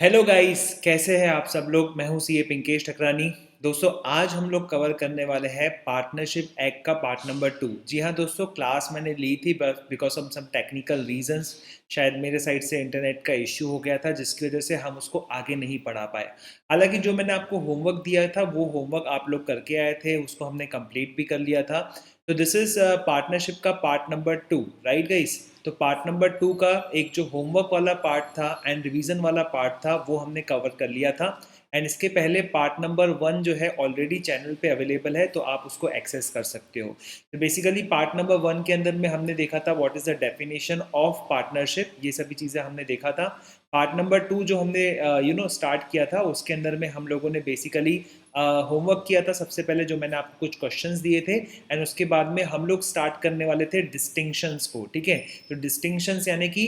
Hello guys, कैसे हैं आप सब लोग। मैं हूं सीए पिंकेश ठकरानी। दोस्तों, आज हम लोग कवर करने वाले हैं पार्टनरशिप एक्ट का पार्ट नंबर 2। जी हाँ दोस्तों, क्लास मैंने ली थी बस because of some technical reasons. शायद मेरे साइड से इंटरनेट का इश्यू हो गया था, जिसकी वजह से हम उसको आगे नहीं पढ़ा पाए। हालांकि जो मैंने आपको होमवर्क दिया था वो होमवर्क आप लोग करके आए थे, उसको हमने कंप्लीट भी कर लिया था। तो दिस इज पार्टनरशिप का पार्ट नंबर 2, राइट गाइस। तो पार्ट नंबर 2 का एक जो होमवर्क वाला पार्ट था एंड रिवीजन वाला पार्ट था वो हमने कवर कर लिया था। एंड इसके पहले पार्ट नंबर 1 जो है ऑलरेडी चैनल पे अवेलेबल है, तो आप उसको एक्सेस कर सकते हो। तो बेसिकली पार्ट नंबर 1 के अंदर में हमने देखा था what is the definition of partnership, ये सभी चीज़ें हमने देखा था। पार्ट नंबर 2 जो हमने स्टार्ट किया था, उसके अंदर में हम लोगों ने बेसिकली होमवर्क किया था। सबसे पहले जो मैंने आपको कुछ क्वेश्चंस दिए थे एंड उसके बाद में हम लोग स्टार्ट करने वाले थे डिस्टिंक्शंस को। ठीक है, तो डिस्टिंक्शंस यानी कि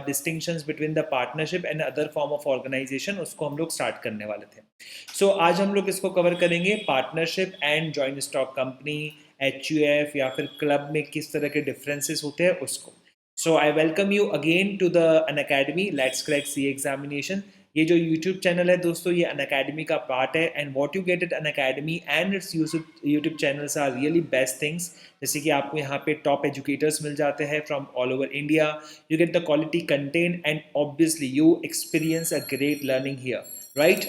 distinctions between the partnership and other form of organisation, उसको हम लोग स्टार्ट करने वाले थे। सो आज हम लोग इसको कवर करेंगे, partnership and joint stock company, H या फिर क्लब में किस तरह के डिफरेंसेस होते हैं उसको। So I welcome you again to the Unacademy let's crack C examination. ये जो यूट्यूब चैनल है दोस्तों, ये अन अकेडमी का पार्ट है and what you get at Unacademy and its YouTube channels are really best things. जैसे कि आपको यहाँ पे टॉप एजुकेटर्स मिल जाते हैं from all over India. You get the quality content and obviously you experience a great learning here, right.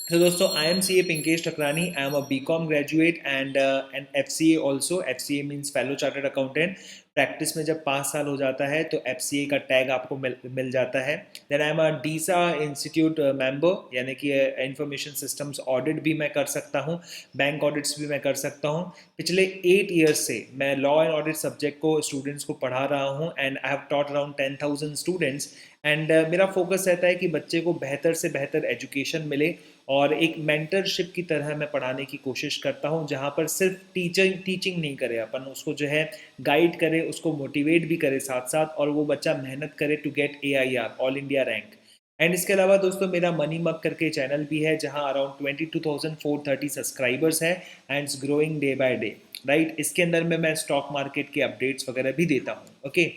तो दोस्तों, I am C A Pinkesh Thakrani. I am a B com graduate and an F C A also. F C A means fellow chartered accountant. Practice में जब 5 साल हो जाता है तो F C ए का टैग आपको मिल जाता है। Then I am a DISA institute member, यानी कि इंफॉर्मेशन सिस्टम्स ऑडिट भी मैं कर सकता हूँ, बैंक ऑडिट्स भी मैं कर सकता हूँ। पिछले 8 ईयर्स से मैं लॉ एंड ऑडिट सब्जेक्ट को स्टूडेंट्स को पढ़ा रहा हूँ and I have taught around 10,000 students. And मेरा फोकस रहता है कि बच्चे को बेहतर से बेहतर एजुकेशन मिले और एक मेंटरशिप की तरह मैं पढ़ाने की कोशिश करता हूँ, जहाँ पर सिर्फ टीचिंग नहीं करे, अपन उसको जो है गाइड करे, उसको मोटिवेट भी करे साथ साथ, और वो बच्चा मेहनत करे to get AIR all India rank. And इसके अलावा दोस्तों, मेरा मनी मग करके चैनल भी है, जहाँ अराउंड 22,430 सब्सक्राइबर्स है and it's growing day by day, right. इसके अंदर में मैं स्टॉक मार्केट के अपडेट्स वगैरह भी देता हूँ। Okay,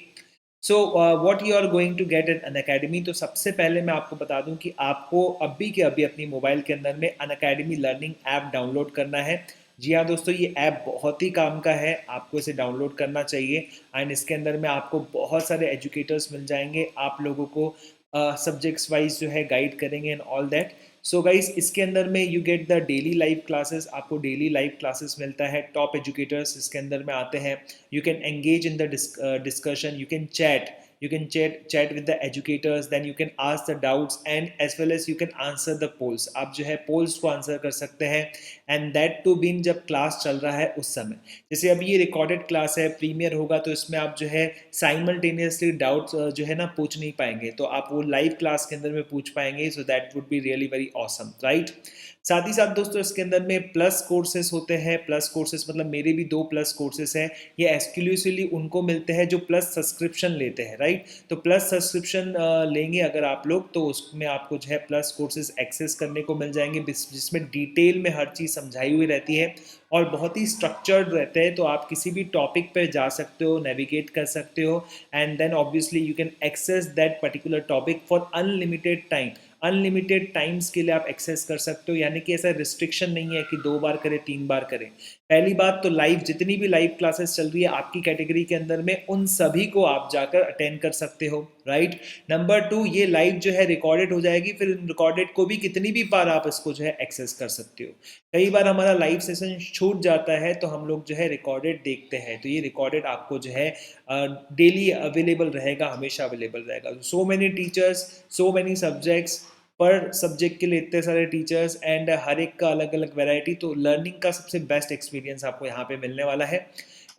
so what you are going to get at Unacademy. तो सबसे पहले मैं आपको बता दूं कि आपको अभी के अभी अपनी मोबाइल के अंदर में अन अकेडमी लर्निंग ऐप डाउनलोड करना है। जी हाँ दोस्तों, ये ऐप बहुत ही काम का है, आपको इसे डाउनलोड करना चाहिए। एंड इसके अंदर में आपको बहुत सारे एजुकेटर्स मिल जाएंगे, आप लोगों को सब्जेक्ट्स वाइज जो है गाइड करेंगे and all that. So guys, इसके अंदर में you get the daily live classes, आपको डेली लाइव क्लासेस मिलता है। टॉप एजुकेटर्स इसके अंदर में आते हैं। You can engage in the discussion, you can chat with the educators, then you can ask the doubts and as well as you can answer the polls। आप जो है polls को आंसर कर सकते हैं एंड दैट टू बीन जब class चल रहा है उस समय। जैसे अब ये रिकॉर्डेड क्लास है, प्रीमियर होगा तो इसमें आप जो है साइमल्टेनियसली डाउट्स जो है ना पूछ नहीं पाएंगे, तो आप वो लाइव क्लास के अंदर में पूछ पाएंगे। So that would be really very awesome, right. साथ ही साथ दोस्तों, इसके अंदर में प्लस कोर्सेज होते हैं। प्लस कोर्सेज मतलब मेरे भी 2 प्लस कोर्सेज हैं। ये एक्सक्लूसिवली उनको मिलते हैं जो प्लस सब्सक्रिप्शन लेते हैं, राइट। तो प्लस सब्सक्रिप्शन लेंगे अगर आप लोग, तो उसमें आपको जो है प्लस कोर्सेज एक्सेस करने को मिल जाएंगे, जिसमें डिटेल में हर चीज़ समझाई हुई रहती है और बहुत ही स्ट्रक्चर्ड रहते हैं। तो आप किसी भी टॉपिक पर जा सकते हो, नेविगेट कर सकते हो and then obviously you can access that particular topic for unlimited time. Unlimited times के लिए आप एक्सेस कर सकते हो, यानी कि ऐसा रिस्ट्रिक्शन नहीं है कि 2 बार करें 3 बार करें। पहली बात तो लाइव जितनी भी लाइव क्लासेस चल रही है आपकी कैटेगरी के अंदर में, उन सभी को आप जाकर अटेंड कर सकते हो, राइट। नंबर 2, ये लाइव जो है रिकॉर्डेड हो जाएगी, फिर रिकॉर्डेड को भी कितनी भी बार आप इसको जो है एक्सेस कर सकते हो। कई बार हमारा लाइव सेशन छूट जाता है तो हम लोग जो है रिकॉर्डेड देखते हैं, तो ये रिकॉर्डेड आपको जो है डेली अवेलेबल रहेगा, हमेशा अवेलेबल रहेगा। So many teachers, so many subjects, पर सब्जेक्ट के लिए इतने सारे टीचर्स एंड हर एक का अलग अलग वैरायटी। तो लर्निंग का सबसे बेस्ट एक्सपीरियंस आपको यहाँ पे मिलने वाला है।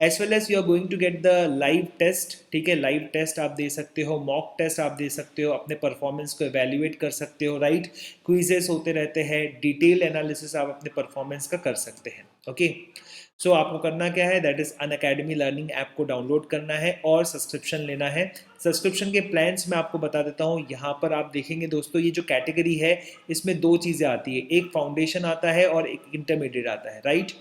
As well as you are going to get the live test. ठीक है, लाइव टेस्ट आप दे सकते हो, मॉक टेस्ट आप दे सकते हो, अपने परफॉर्मेंस को एवेल्युएट कर सकते हो, राइट। क्विजेस होते रहते हैं, डिटेल एनालिसिस आप अपने परफॉर्मेंस का कर सकते हैं। ओके, सो आपको करना क्या है, that is Unacademy learning app को डाउनलोड करना है और सब्सक्रिप्शन लेना है। सब्सक्रिप्शन के प्लान्स मैं आपको बता देता हूँ। यहाँ पर आप देखेंगे दोस्तों, ये जो कैटेगरी है इसमें 2 चीज़ें आती है, एक फाउंडेशन आता है और एक इंटरमीडिएट आता है, राइट।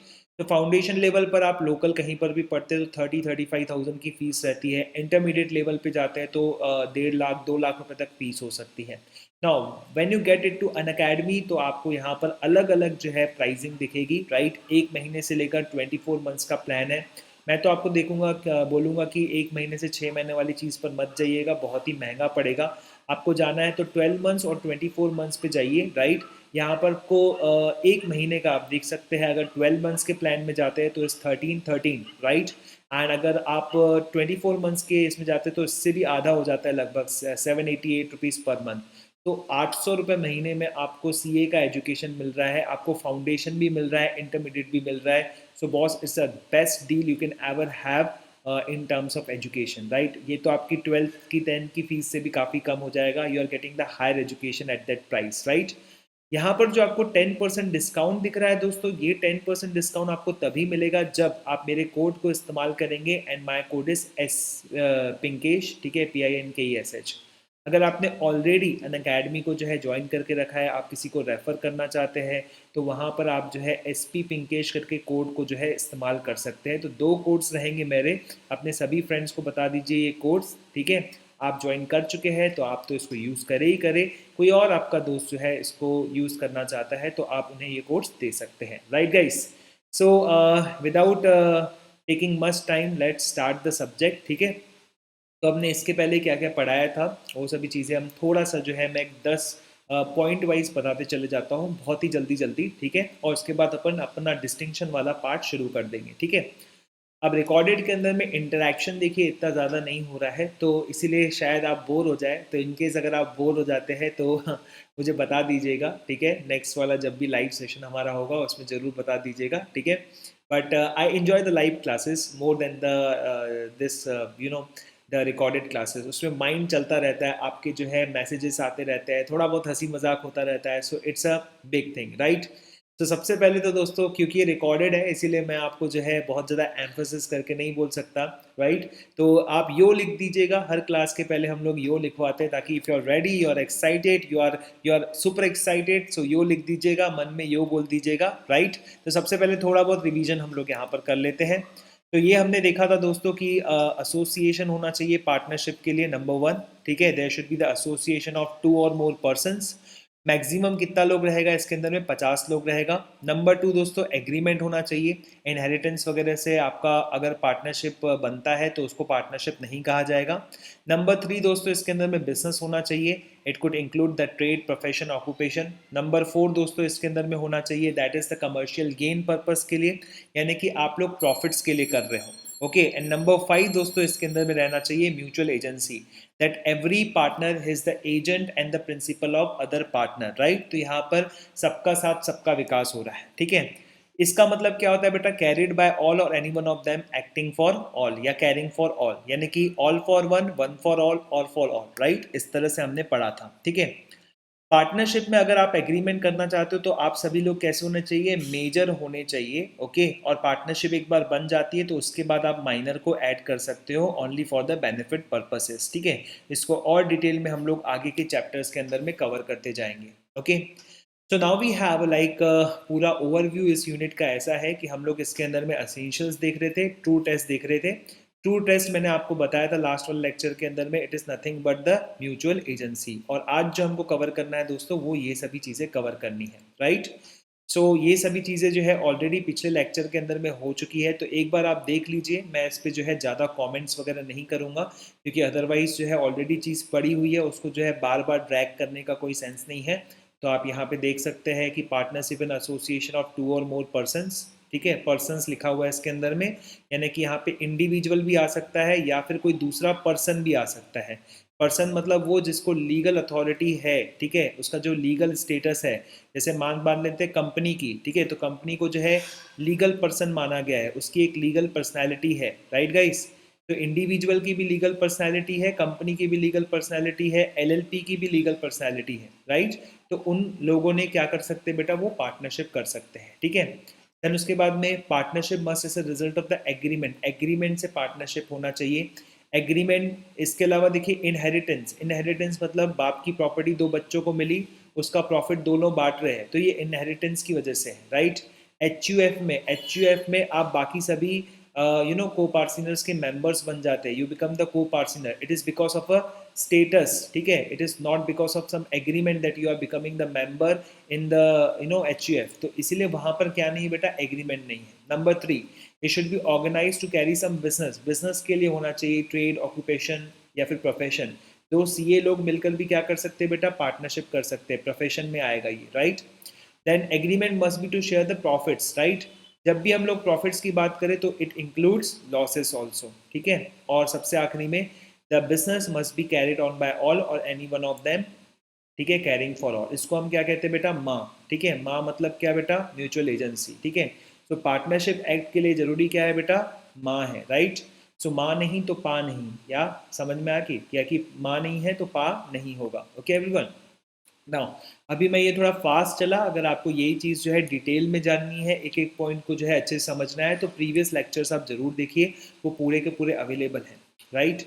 तो फाउंडेशन लेवल पर आप लोकल कहीं पर भी पढ़ते हैं तो 30-35,000 की फ़ीस रहती है। इंटरमीडिएट लेवल पे जाते हैं तो 1.5 लाख 2 लाख रुपए तक फ़ीस हो सकती है। Now when you get it to Unacademy तो आपको यहाँ पर अलग अलग जो है प्राइसिंग दिखेगी, राइट। 1 महीने से लेकर 24 मंथ्स का प्लान है। मैं तो आपको बोलूँगा कि 1 महीने से 6 महीने वाली चीज़ पर मत जाइएगा, बहुत ही महंगा पड़ेगा। आपको जाना है तो 12 मंथ्स और 24 मंथ्स पे जाइए, राइट। यहाँ पर को 1 महीने का आप देख सकते हैं, अगर 12 मंथ्स के प्लान में जाते हैं तो इस 13 राइट। एंड अगर आप 24 मंथ्स के इसमें जाते हैं तो इससे भी आधा हो जाता है, लगभग 788 रुपीज़ पर मंथ। तो 800 रुपये महीने में आपको सीए का एजुकेशन मिल रहा है, आपको फाउंडेशन भी मिल रहा है, इंटरमीडिएट भी मिल रहा है। So boss, it's a best deal you can ever have in terms of education, right. ये तो आपकी 12th की 10th की फीस से भी काफ़ी कम हो जाएगा। You are getting the higher education at that price, right. यहाँ पर जो आपको 10% डिस्काउंट दिख रहा है दोस्तों, ये 10% डिस्काउंट आपको तभी मिलेगा जब आप मेरे कोड को इस्तेमाल करेंगे, and my code is Pinkesh, ठीक है, PINKESH। अगर आपने ऑलरेडी अन अकेडमी को जो है ज्वाइन करके रखा है, आप किसी को रेफ़र करना चाहते हैं, तो वहाँ पर आप जो है SP पिंकेश करके कोड को जो है इस्तेमाल कर सकते हैं। तो 2 कोड्स रहेंगे मेरे, अपने सभी फ्रेंड्स को बता दीजिए ये कोड्स, ठीक है। आप ज्वाइन कर चुके हैं तो आप तो इसको यूज़ करें ही करें, कोई और आपका दोस्त जो है इसको यूज़ करना चाहता है तो आप उन्हें ये कोर्स दे सकते हैं, right guys. So without taking much time, let's start the subject, ठीक है। तो हमने इसके पहले क्या क्या पढ़ाया था, वो सभी चीज़ें हम थोड़ा सा जो है मैं 10 पॉइंट वाइज बताते चले जाता हूँ, बहुत ही जल्दी जल्दी, ठीक है। और उसके बाद अपन अपना डिस्टिंक्शन वाला पार्ट शुरू कर देंगे, ठीक है। अब रिकॉर्डेड के अंदर में इंटरेक्शन देखिए इतना ज़्यादा नहीं हो रहा है, तो इसीलिए शायद आप बोर हो जाए। तो इनकेस अगर आप बोर हो जाते हैं तो मुझे बता दीजिएगा, ठीक है। नेक्स्ट वाला जब भी लाइव सेशन हमारा होगा उसमें ज़रूर बता दीजिएगा, ठीक है। But I enjoy the live classes more than the this you know the recorded classes. उसमें माइंड चलता रहता है, आपके जो है मैसेजेस आते रहते हैं, थोड़ा बहुत हंसी मजाक होता रहता है। So it's a big thing, right. तो सबसे पहले तो दोस्तों, क्योंकि ये रिकॉर्डेड है इसीलिए मैं आपको जो है बहुत ज़्यादा एम्फोसिस करके नहीं बोल सकता, राइट। तो आप यो लिख दीजिएगा, हर क्लास के पहले हम लोग यो लिखवाते हैं, ताकि if you are ready, you are excited, you are super excited, so yo लिख दीजिएगा, मन में यो बोल दीजिएगा, राइट। तो सबसे पहले थोड़ा बहुत रिवीजन हम लोग यहाँ पर कर लेते हैं। तो ये हमने देखा था दोस्तों कि एसोसिएशन होना चाहिए पार्टनरशिप के लिए, नंबर 1, ठीक है। There should be the association of 2 और मोर पर्सन्स। मैक्सिमम कितना लोग रहेगा इसके अंदर में, 50 लोग रहेगा। नंबर 2 दोस्तों, एग्रीमेंट होना चाहिए। इनहेरिटेंस वगैरह से आपका अगर पार्टनरशिप बनता है तो उसको पार्टनरशिप नहीं कहा जाएगा। नंबर 3 दोस्तों, इसके अंदर में बिजनेस होना चाहिए। It could include the trade, profession, occupation. Number 4 दोस्तों, इसके अंदर में होना चाहिए that is the commercial gain purpose के लिए, यानी कि आप लोग प्रॉफिट्स के लिए कर रहे हो, ओके। एंड नंबर 5 दोस्तों, इसके अंदर में रहना चाहिए mutual agency, that every partner is the agent and the principle of other partner, right. तो यहाँ पर सबका साथ सबका विकास हो रहा है, ठीक है। इसका मतलब क्या होता है बेटा, कैरिड बाय ऑल और any one of them acting for all, या कैरिंग फॉर ऑल, यानी कि all for one, one for all for all, right. इस तरह से हमने पढ़ा था, ठीक है। पार्टनरशिप में अगर आप एग्रीमेंट करना चाहते हो तो आप सभी लोग कैसे होने चाहिए, मेजर होने चाहिए, ओके। और पार्टनरशिप एक बार बन जाती है तो उसके बाद आप माइनर को ऐड कर सकते हो, only for the benefit purposes, ठीक है। इसको और डिटेल में हम लोग आगे के चैप्टर्स के अंदर में कवर करते जाएंगे, okay. So now we have like पूरा ओवरव्यू इस यूनिट का ऐसा है कि हम लोग इसके अंदर में एसेंशियल्स देख रहे थे, ट्रू टेस्ट देख रहे थे। ट्रू टेस्ट मैंने आपको बताया था लास्ट वाले लेक्चर के अंदर में, it is nothing but the mutual agency. और आज जो हमको कवर करना है दोस्तों, वो ये सभी चीज़ें कवर करनी है, राइट। सो ये सभी चीज़ें जो है ऑलरेडी पिछले लेक्चर के अंदर में हो चुकी है, तो एक बार आप देख लीजिए। मैं इस पर जो है ज़्यादा कमेंट्स वगैरह नहीं करूँगा, क्योंकि अदरवाइज जो है ऑलरेडी चीज़ पड़ी हुई है, उसको जो है बार बार ड्रैग करने का कोई सेंस नहीं है। तो आप यहाँ पे देख सकते हैं कि पार्टनरशिप इन एसोसिएशन ऑफ 2 और मोर पर्सन्स, ठीक है। पर्सन्स लिखा हुआ है इसके अंदर में, यानी कि यहाँ पे इंडिविजुअल भी आ सकता है या फिर कोई दूसरा पर्सन भी आ सकता है। पर्सन मतलब वो जिसको लीगल अथॉरिटी है, ठीक है, उसका जो लीगल स्टेटस है। जैसे मान लेते हैं कंपनी की, ठीक है, तो कंपनी को जो है लीगल पर्सन माना गया है, उसकी एक लीगल पर्सनैलिटी है, राइट गाइस। तो इंडिविजुअल की भी लीगल पर्सनैलिटी है, कंपनी की भी लीगल पर्सनैलिटी है, LLP की भी लीगल पर्सनैलिटी है, राइट। तो उन लोगों ने क्या कर सकते हैं बेटा, वो पार्टनरशिप कर सकते हैं, ठीक है। देन उसके बाद में partnership must as a result of the agreement, agreement से पार्टनरशिप होना चाहिए। एग्रीमेंट, इसके अलावा देखिए इनहेरिटेंस, इनहेरिटेंस मतलब बाप की प्रॉपर्टी 2 बच्चों को मिली, उसका प्रॉफिट दोनों बांट रहे हैं, तो ये इनहेरिटेंस की वजह से है, राइट। एच यू एफ में आप बाकी सभी को पार्टनर्स के मेंबर्स बन जाते हैं, you become the co partner, it is because of a status, ठीक है, it is not because of some agreement that you are becoming the member in the H U F. तो इसीलिए वहाँ पर क्या नहीं है बेटा, एग्रीमेंट नहीं है। Number 3, it should be organise to carry some business, business के लिए होना चाहिए ट्रेड, ऑक्यूपेशन या फिर प्रोफेशन। तो सीए लोग मिलकर भी क्या कर सकते हैं बेटा, पार्टनरशिप कर सकते हैं, प्रोफेशन में आएगा ये, right. Then agreement must be to share the profits, right. जब भी हम लोग प्रॉफिट्स की बात करें तो इट इंक्लूड्स लॉसेस ऑल्सो, ठीक है। और सबसे आखिरी में, the business must be carried on by all और एनी वन ऑफ देम, ठीक है, कैरिंग फॉर ऑल। इसको हम क्या कहते हैं बेटा, माँ, ठीक है। माँ मतलब क्या बेटा, म्यूचुअल एजेंसी, ठीक है। तो पार्टनरशिप एक्ट के लिए जरूरी क्या है बेटा, माँ है, राइट। सो माँ नहीं तो पा नहीं, या समझ में आ गई क्या कि माँ नहीं है तो पा नहीं होगा। Okay everyone. नाउ अभी मैं ये थोड़ा फास्ट चला, अगर आपको यही चीज़ जो है डिटेल में जाननी है, एक एक पॉइंट को जो है अच्छे से समझना है, तो प्रीवियस लेक्चर्स आप जरूर देखिए, वो पूरे के पूरे अवेलेबल हैं, राइट।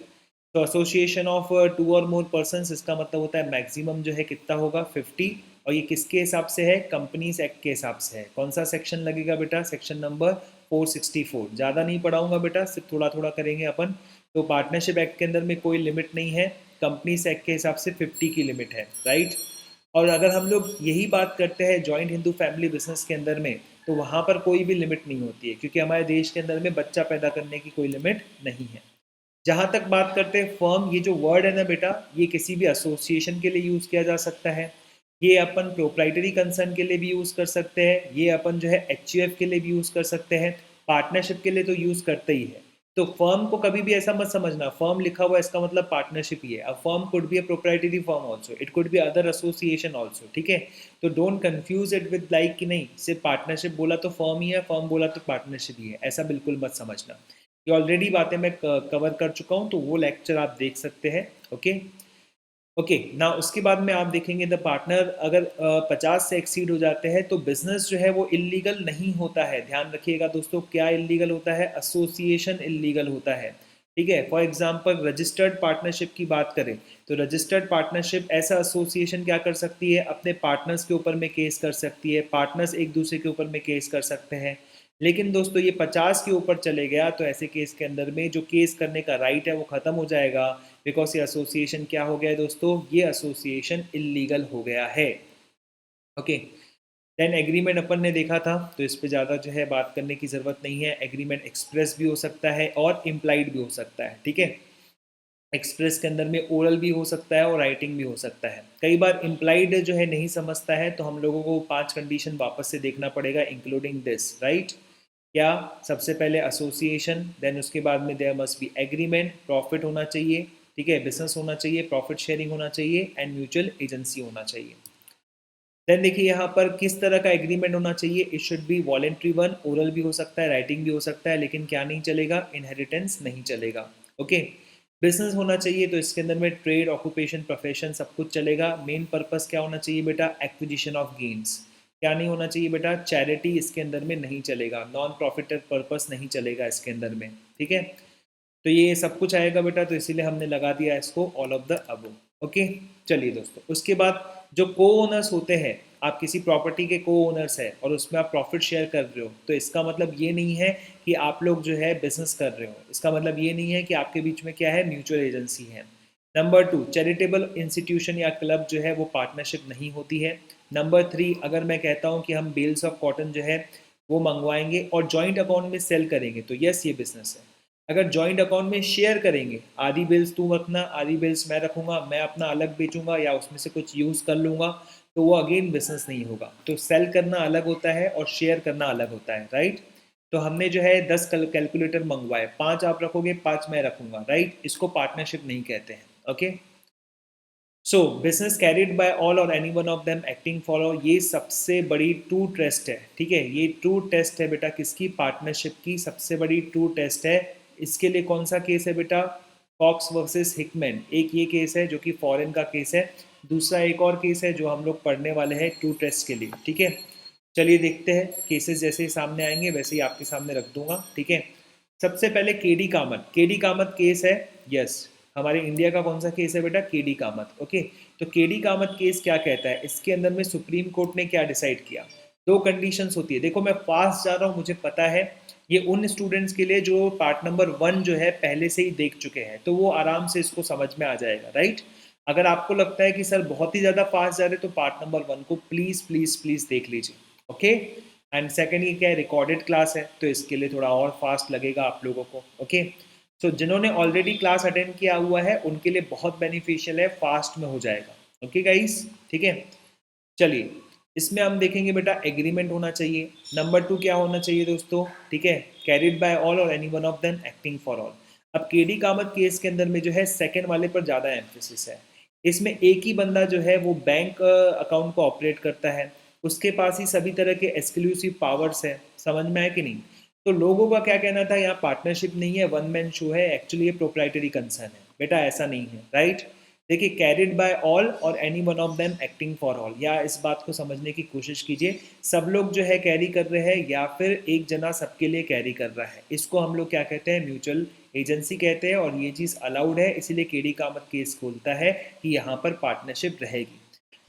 तो एसोसिएशन ऑफ 2 और मोर पर्सन्स, इसका मतलब होता है मैक्सिमम जो है कितना होगा, 50। और ये किसके हिसाब से है, कंपनीज एक्ट के हिसाब से है। कौन सा सेक्शन लगेगा बेटा, सेक्शन नंबर 464। ज़्यादा नहीं पढ़ाऊंगा बेटा, सिर्फ थोड़ा थोड़ा करेंगे अपन। तो पार्टनरशिप एक्ट के अंदर में कोई लिमिट नहीं है, कंपनीज एक्ट के हिसाब से 50 की लिमिट है, राइट। और अगर हम लोग यही बात करते हैं जॉइंट हिंदू फैमिली बिजनेस के अंदर में, तो वहाँ पर कोई भी लिमिट नहीं होती है, क्योंकि हमारे देश के अंदर में बच्चा पैदा करने की कोई लिमिट नहीं है। जहाँ तक बात करते हैं फर्म, ये जो वर्ड है ना बेटा, ये किसी भी एसोसिएशन के लिए यूज़ किया जा सकता है, ये अपन प्रोप्राइटरी कंसर्न के लिए भी यूज़ कर सकते हैं, ये अपन जो है एचयूएफ के लिए भी यूज़ कर सकते हैं, पार्टनरशिप के लिए तो यूज़ करते ही है। तो फर्म को कभी भी ऐसा मत समझना फर्म लिखा हुआ इसका मतलब पार्टनरशिप ही है। A firm could be a proprietary firm also, it could B other association also, ठीक है। तो don't confuse it with like कि नहीं सिर्फ पार्टनरशिप बोला तो फर्म ही है, फर्म बोला तो पार्टनरशिप ही है, ऐसा बिल्कुल मत समझना। ये ऑलरेडी बातें मैं कवर कर चुका हूँ, तो वो लेक्चर आप देख सकते हैं। ओके ओके ना, उसके बाद में आप देखेंगे द पार्टनर अगर 50 से एक्सीड हो जाते हैं तो बिजनेस जो है वो इलीगल नहीं होता है। ध्यान रखिएगा दोस्तों, क्या इलीगल होता है, एसोसिएशन इलीगल होता है, ठीक है। फॉर एग्जांपल रजिस्टर्ड पार्टनरशिप की बात करें तो रजिस्टर्ड पार्टनरशिप ऐसा एसोसिएशन क्या कर सकती है, अपने पार्टनर्स के ऊपर में केस कर सकती है, पार्टनर्स एक दूसरे के ऊपर में केस कर सकते हैं। लेकिन दोस्तों ये 50 के ऊपर चले गया तो ऐसे केस के अंदर में जो केस करने का राइट है वो ख़त्म हो जाएगा, बिकॉज ये एसोसिएशन क्या हो गया है दोस्तों, ये एसोसिएशन इलीगल हो गया है। ओके, देन एग्रीमेंट अपन ने देखा था, तो इस पे ज़्यादा जो है बात करने की ज़रूरत नहीं है। एग्रीमेंट एक्सप्रेस भी हो सकता है और इम्प्लाइड भी हो सकता है, ठीक है। एक्सप्रेस के अंदर में ओरल भी हो सकता है और राइटिंग भी हो सकता है। कई बार इम्प्लाइड जो है नहीं समझता है, तो हम लोगों को 5 कंडीशन वापस से देखना पड़ेगा, इंक्लूडिंग दिस, राइट। क्या, सबसे पहले एसोसिएशन, देन उसके बाद में there must be agreement, profit होना चाहिए, ठीक है, बिजनेस होना चाहिए, प्रॉफिट शेयरिंग होना चाहिए एंड म्यूचुअल एजेंसी होना चाहिए। देन देखिए यहाँ पर किस तरह का एग्रीमेंट होना चाहिए, it should B voluntary one, oral भी हो सकता है, राइटिंग भी हो सकता है, लेकिन क्या नहीं चलेगा, इनहेरिटेंस नहीं चलेगा। ओके, बिजनेस होना चाहिए तो इसके अंदर में ट्रेड, ऑक्यूपेशन, प्रोफेशन सब कुछ चलेगा। मेन पर्पस क्या होना चाहिए बेटा, एक्विजिशन ऑफ गेन्स। क्या नहीं होना चाहिए बेटा, चैरिटी इसके अंदर में नहीं चलेगा, नॉन प्रॉफिटेड पर्पस नहीं चलेगा इसके अंदर में, ठीक है। तो ये सब कुछ आएगा बेटा, तो इसीलिए हमने लगा दिया इसको all of the above. Okay, चलिए दोस्तों, उसके बाद जो को ओनर्स होते हैं, आप किसी प्रॉपर्टी के को ओनर्स है और उसमें आप प्रॉफिट शेयर कर रहे हो, तो इसका मतलब ये नहीं है कि आप लोग जो है बिजनेस कर रहे हो, इसका मतलब ये नहीं है कि आपके बीच में क्या है, म्यूचुअल एजेंसी है। नंबर 2, चैरिटेबल इंस्टीट्यूशन या क्लब जो है वो पार्टनरशिप नहीं होती है। नंबर 3, अगर मैं कहता हूँ कि हम बेल्स ऑफ कॉटन जो है वो मंगवाएंगे और जॉइंट अकाउंट में सेल करेंगे, तो यस ये बिजनेस है। अगर जॉइंट अकाउंट में शेयर करेंगे, आधी बिल्स तू रखना, आधी बिल्स मैं रखूंगा, मैं अपना अलग बेचूंगा या उसमें से कुछ यूज़ कर लूँगा, तो वो अगेन बिजनेस नहीं होगा। तो सेल करना अलग होता है और शेयर करना अलग होता है, राइट। तो हमने जो है 10 कैलकुलेटर मंगवाए, 5 आप रखोगे, 5 मैं रखूंगा, राइट। इसको पार्टनरशिप नहीं कहते हैं। Okay, so business carried by all और any one of them acting for, ये सबसे बड़ी ट्रू टेस्ट है, ठीक है। ये ट्रू टेस्ट है बेटा किसकी, पार्टनरशिप की सबसे बड़ी ट्रू टेस्ट है। इसके लिए कौन सा केस है बेटा, कॉक्स वर्सेस हिकमैन, एक ये केस है जो कि फॉरेन का केस है, दूसरा एक और केस है जो हम लोग पढ़ने वाले हैं ट्रू टेस्ट के लिए, ठीक है। चलिए देखते हैं, केसेस जैसे ही सामने आएंगे वैसे ही आपके सामने रख दूंगा, ठीक है। सबसे पहले KD Kamat, KD Kamat case है, यस, हमारे इंडिया का कौन सा केस है बेटा, केडी कामत। ओके, तो केडी कामत केस क्या कहता है, इसके अंदर में सुप्रीम कोर्ट ने क्या डिसाइड किया, दो कंडीशंस होती है। देखो मैं फास्ट जा रहा हूँ, मुझे पता है ये उन स्टूडेंट्स के लिए जो पार्ट नंबर 1 जो है पहले से ही देख चुके हैं, तो वो आराम से इसको समझ में आ जाएगा, राइट। अगर आपको लगता है कि सर बहुत ही ज़्यादा फास्ट जा रहे तो पार्ट नंबर 1 को प्लीज़ प्लीज़ प्लीज़ देख लीजिए, ओके। एंड सेकंड ये क्या है, रिकॉर्डेड क्लास है तो इसके लिए थोड़ा और फास्ट लगेगा आप लोगों को, ओके। सो जिन्होंने ऑलरेडी क्लास अटेंड किया हुआ है उनके लिए बहुत बेनिफिशियल है, फास्ट में हो जाएगा, ओके गाइस, ठीक है। चलिए, इसमें हम देखेंगे बेटा एग्रीमेंट होना चाहिए। नंबर 2 क्या होना चाहिए दोस्तों, ठीक है, कैरिड बाय ऑल और any one of them acting for all. अब केडी कामत केस के अंदर में जो है सेकंड वाले पर ज़्यादा एम्फेसिस है। इसमें एक ही बंदा जो है वो बैंक अकाउंट को ऑपरेट करता है, उसके पास ही सभी तरह के एक्सक्लूसिव पावर्स है, समझ में आया कि नहीं। तो लोगों का क्या कहना था, यहाँ पार्टनरशिप नहीं है, वन मैन शो है, एक्चुअली ये प्रोप्राइटरी कंसर्न है। बेटा ऐसा नहीं है, राइट। देखिए कैरिड बाय ऑल और any one of them acting for all, या इस बात को समझने की कोशिश कीजिए, सब लोग जो है कैरी कर रहे हैं या फिर एक जना सबके लिए कैरी कर रहा है, इसको हम लोग क्या कहते हैं, म्यूचुअल एजेंसी कहते हैं। और ये चीज़ अलाउड है, इसीलिए केडी कामत केस खोलता है कि यहाँ पर पार्टनरशिप रहेगी।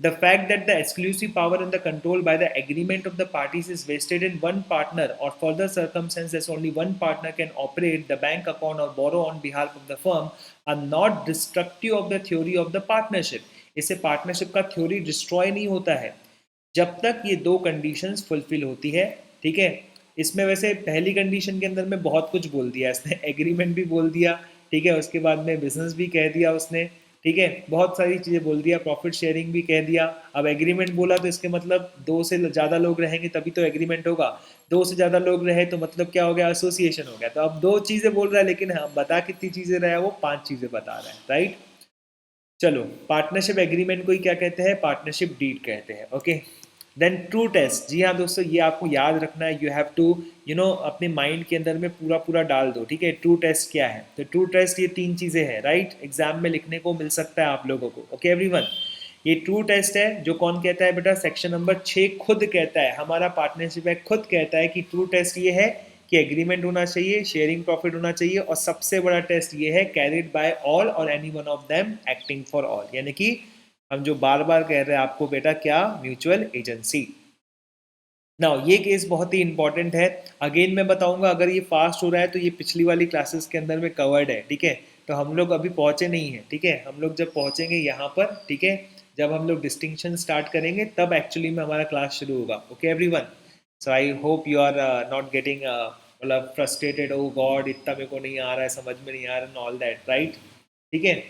The fact that the exclusive power and the control by the agreement of the parties is vested in one partner or further circumstances only one partner can operate the bank account or borrow on behalf of the firm are not destructive of the theory of the partnership। इससे partnership का theory destroy नहीं होता है जब तक ये दो conditions fulfil होती है, ठीक है। इसमें वैसे पहली कंडीशन के अंदर में बहुत कुछ बोल दिया इसने, एग्रीमेंट भी बोल दिया, ठीक है, उसके बाद में बिजनेस भी कह दिया उसने, ठीक है, बहुत सारी चीज़ें बोल दिया, प्रॉफिट शेयरिंग भी कह दिया। अब एग्रीमेंट बोला तो इसके मतलब दो से ज़्यादा लोग रहेंगे तभी तो एग्रीमेंट होगा, दो से ज़्यादा लोग रहे तो मतलब क्या हो गया, एसोसिएशन हो गया। तो अब दो चीज़ें बोल रहा है, लेकिन हाँ बता कितनी चीज़ें रहा है, वो 5 चीज़ें बता रहा है, राइट। चलो, पार्टनरशिप एग्रीमेंट को ही क्या कहते हैं, पार्टनरशिप डीड कहते हैं, ओके। देन ट्रू टेस्ट, जी हाँ दोस्तों, ये आपको याद रखना है, यू हैव टू अपने माइंड के अंदर में पूरा पूरा डाल दो, ठीक है। ट्रू टेस्ट क्या है, तो ट्रू टेस्ट ये 3 चीज़ें हैं, राइट, एग्जाम में लिखने को मिल सकता है आप लोगों को, ओके एवरीवन। ये ट्रू टेस्ट है, जो कौन कहता है बेटा, सेक्शन नंबर 6 खुद कहता है, हमारा पार्टनरशिप एक्ट खुद कहता है कि ट्रू टेस्ट ये है कि एग्रीमेंट होना चाहिए, शेयरिंग प्रॉफिट होना चाहिए, और सबसे बड़ा टेस्ट ये है कैरिड बाय ऑल और any one of them acting for all, यानी कि हम जो बार बार कह रहे हैं आपको बेटा, क्या, म्यूचुअल एजेंसी। नाउ ये केस बहुत ही इंपॉर्टेंट है, अगेन मैं बताऊंगा, अगर ये फास्ट हो रहा है तो ये पिछली वाली क्लासेस के अंदर में कवर्ड है, ठीक है। तो हम लोग अभी पहुंचे नहीं हैं, ठीक है, हम लोग जब पहुंचेंगे यहाँ पर, ठीक है, जब हम लोग डिस्टिंक्शन स्टार्ट करेंगे तब एक्चुअली में हमारा क्लास शुरू होगा, okay everyone. So I hope you are not getting मतलब फ्रस्ट्रेटेड, ओ गॉड इतना मेरे को नहीं आ रहा है, समझ में नहीं आ रहा, ऑल दैट, राइट, ठीक है।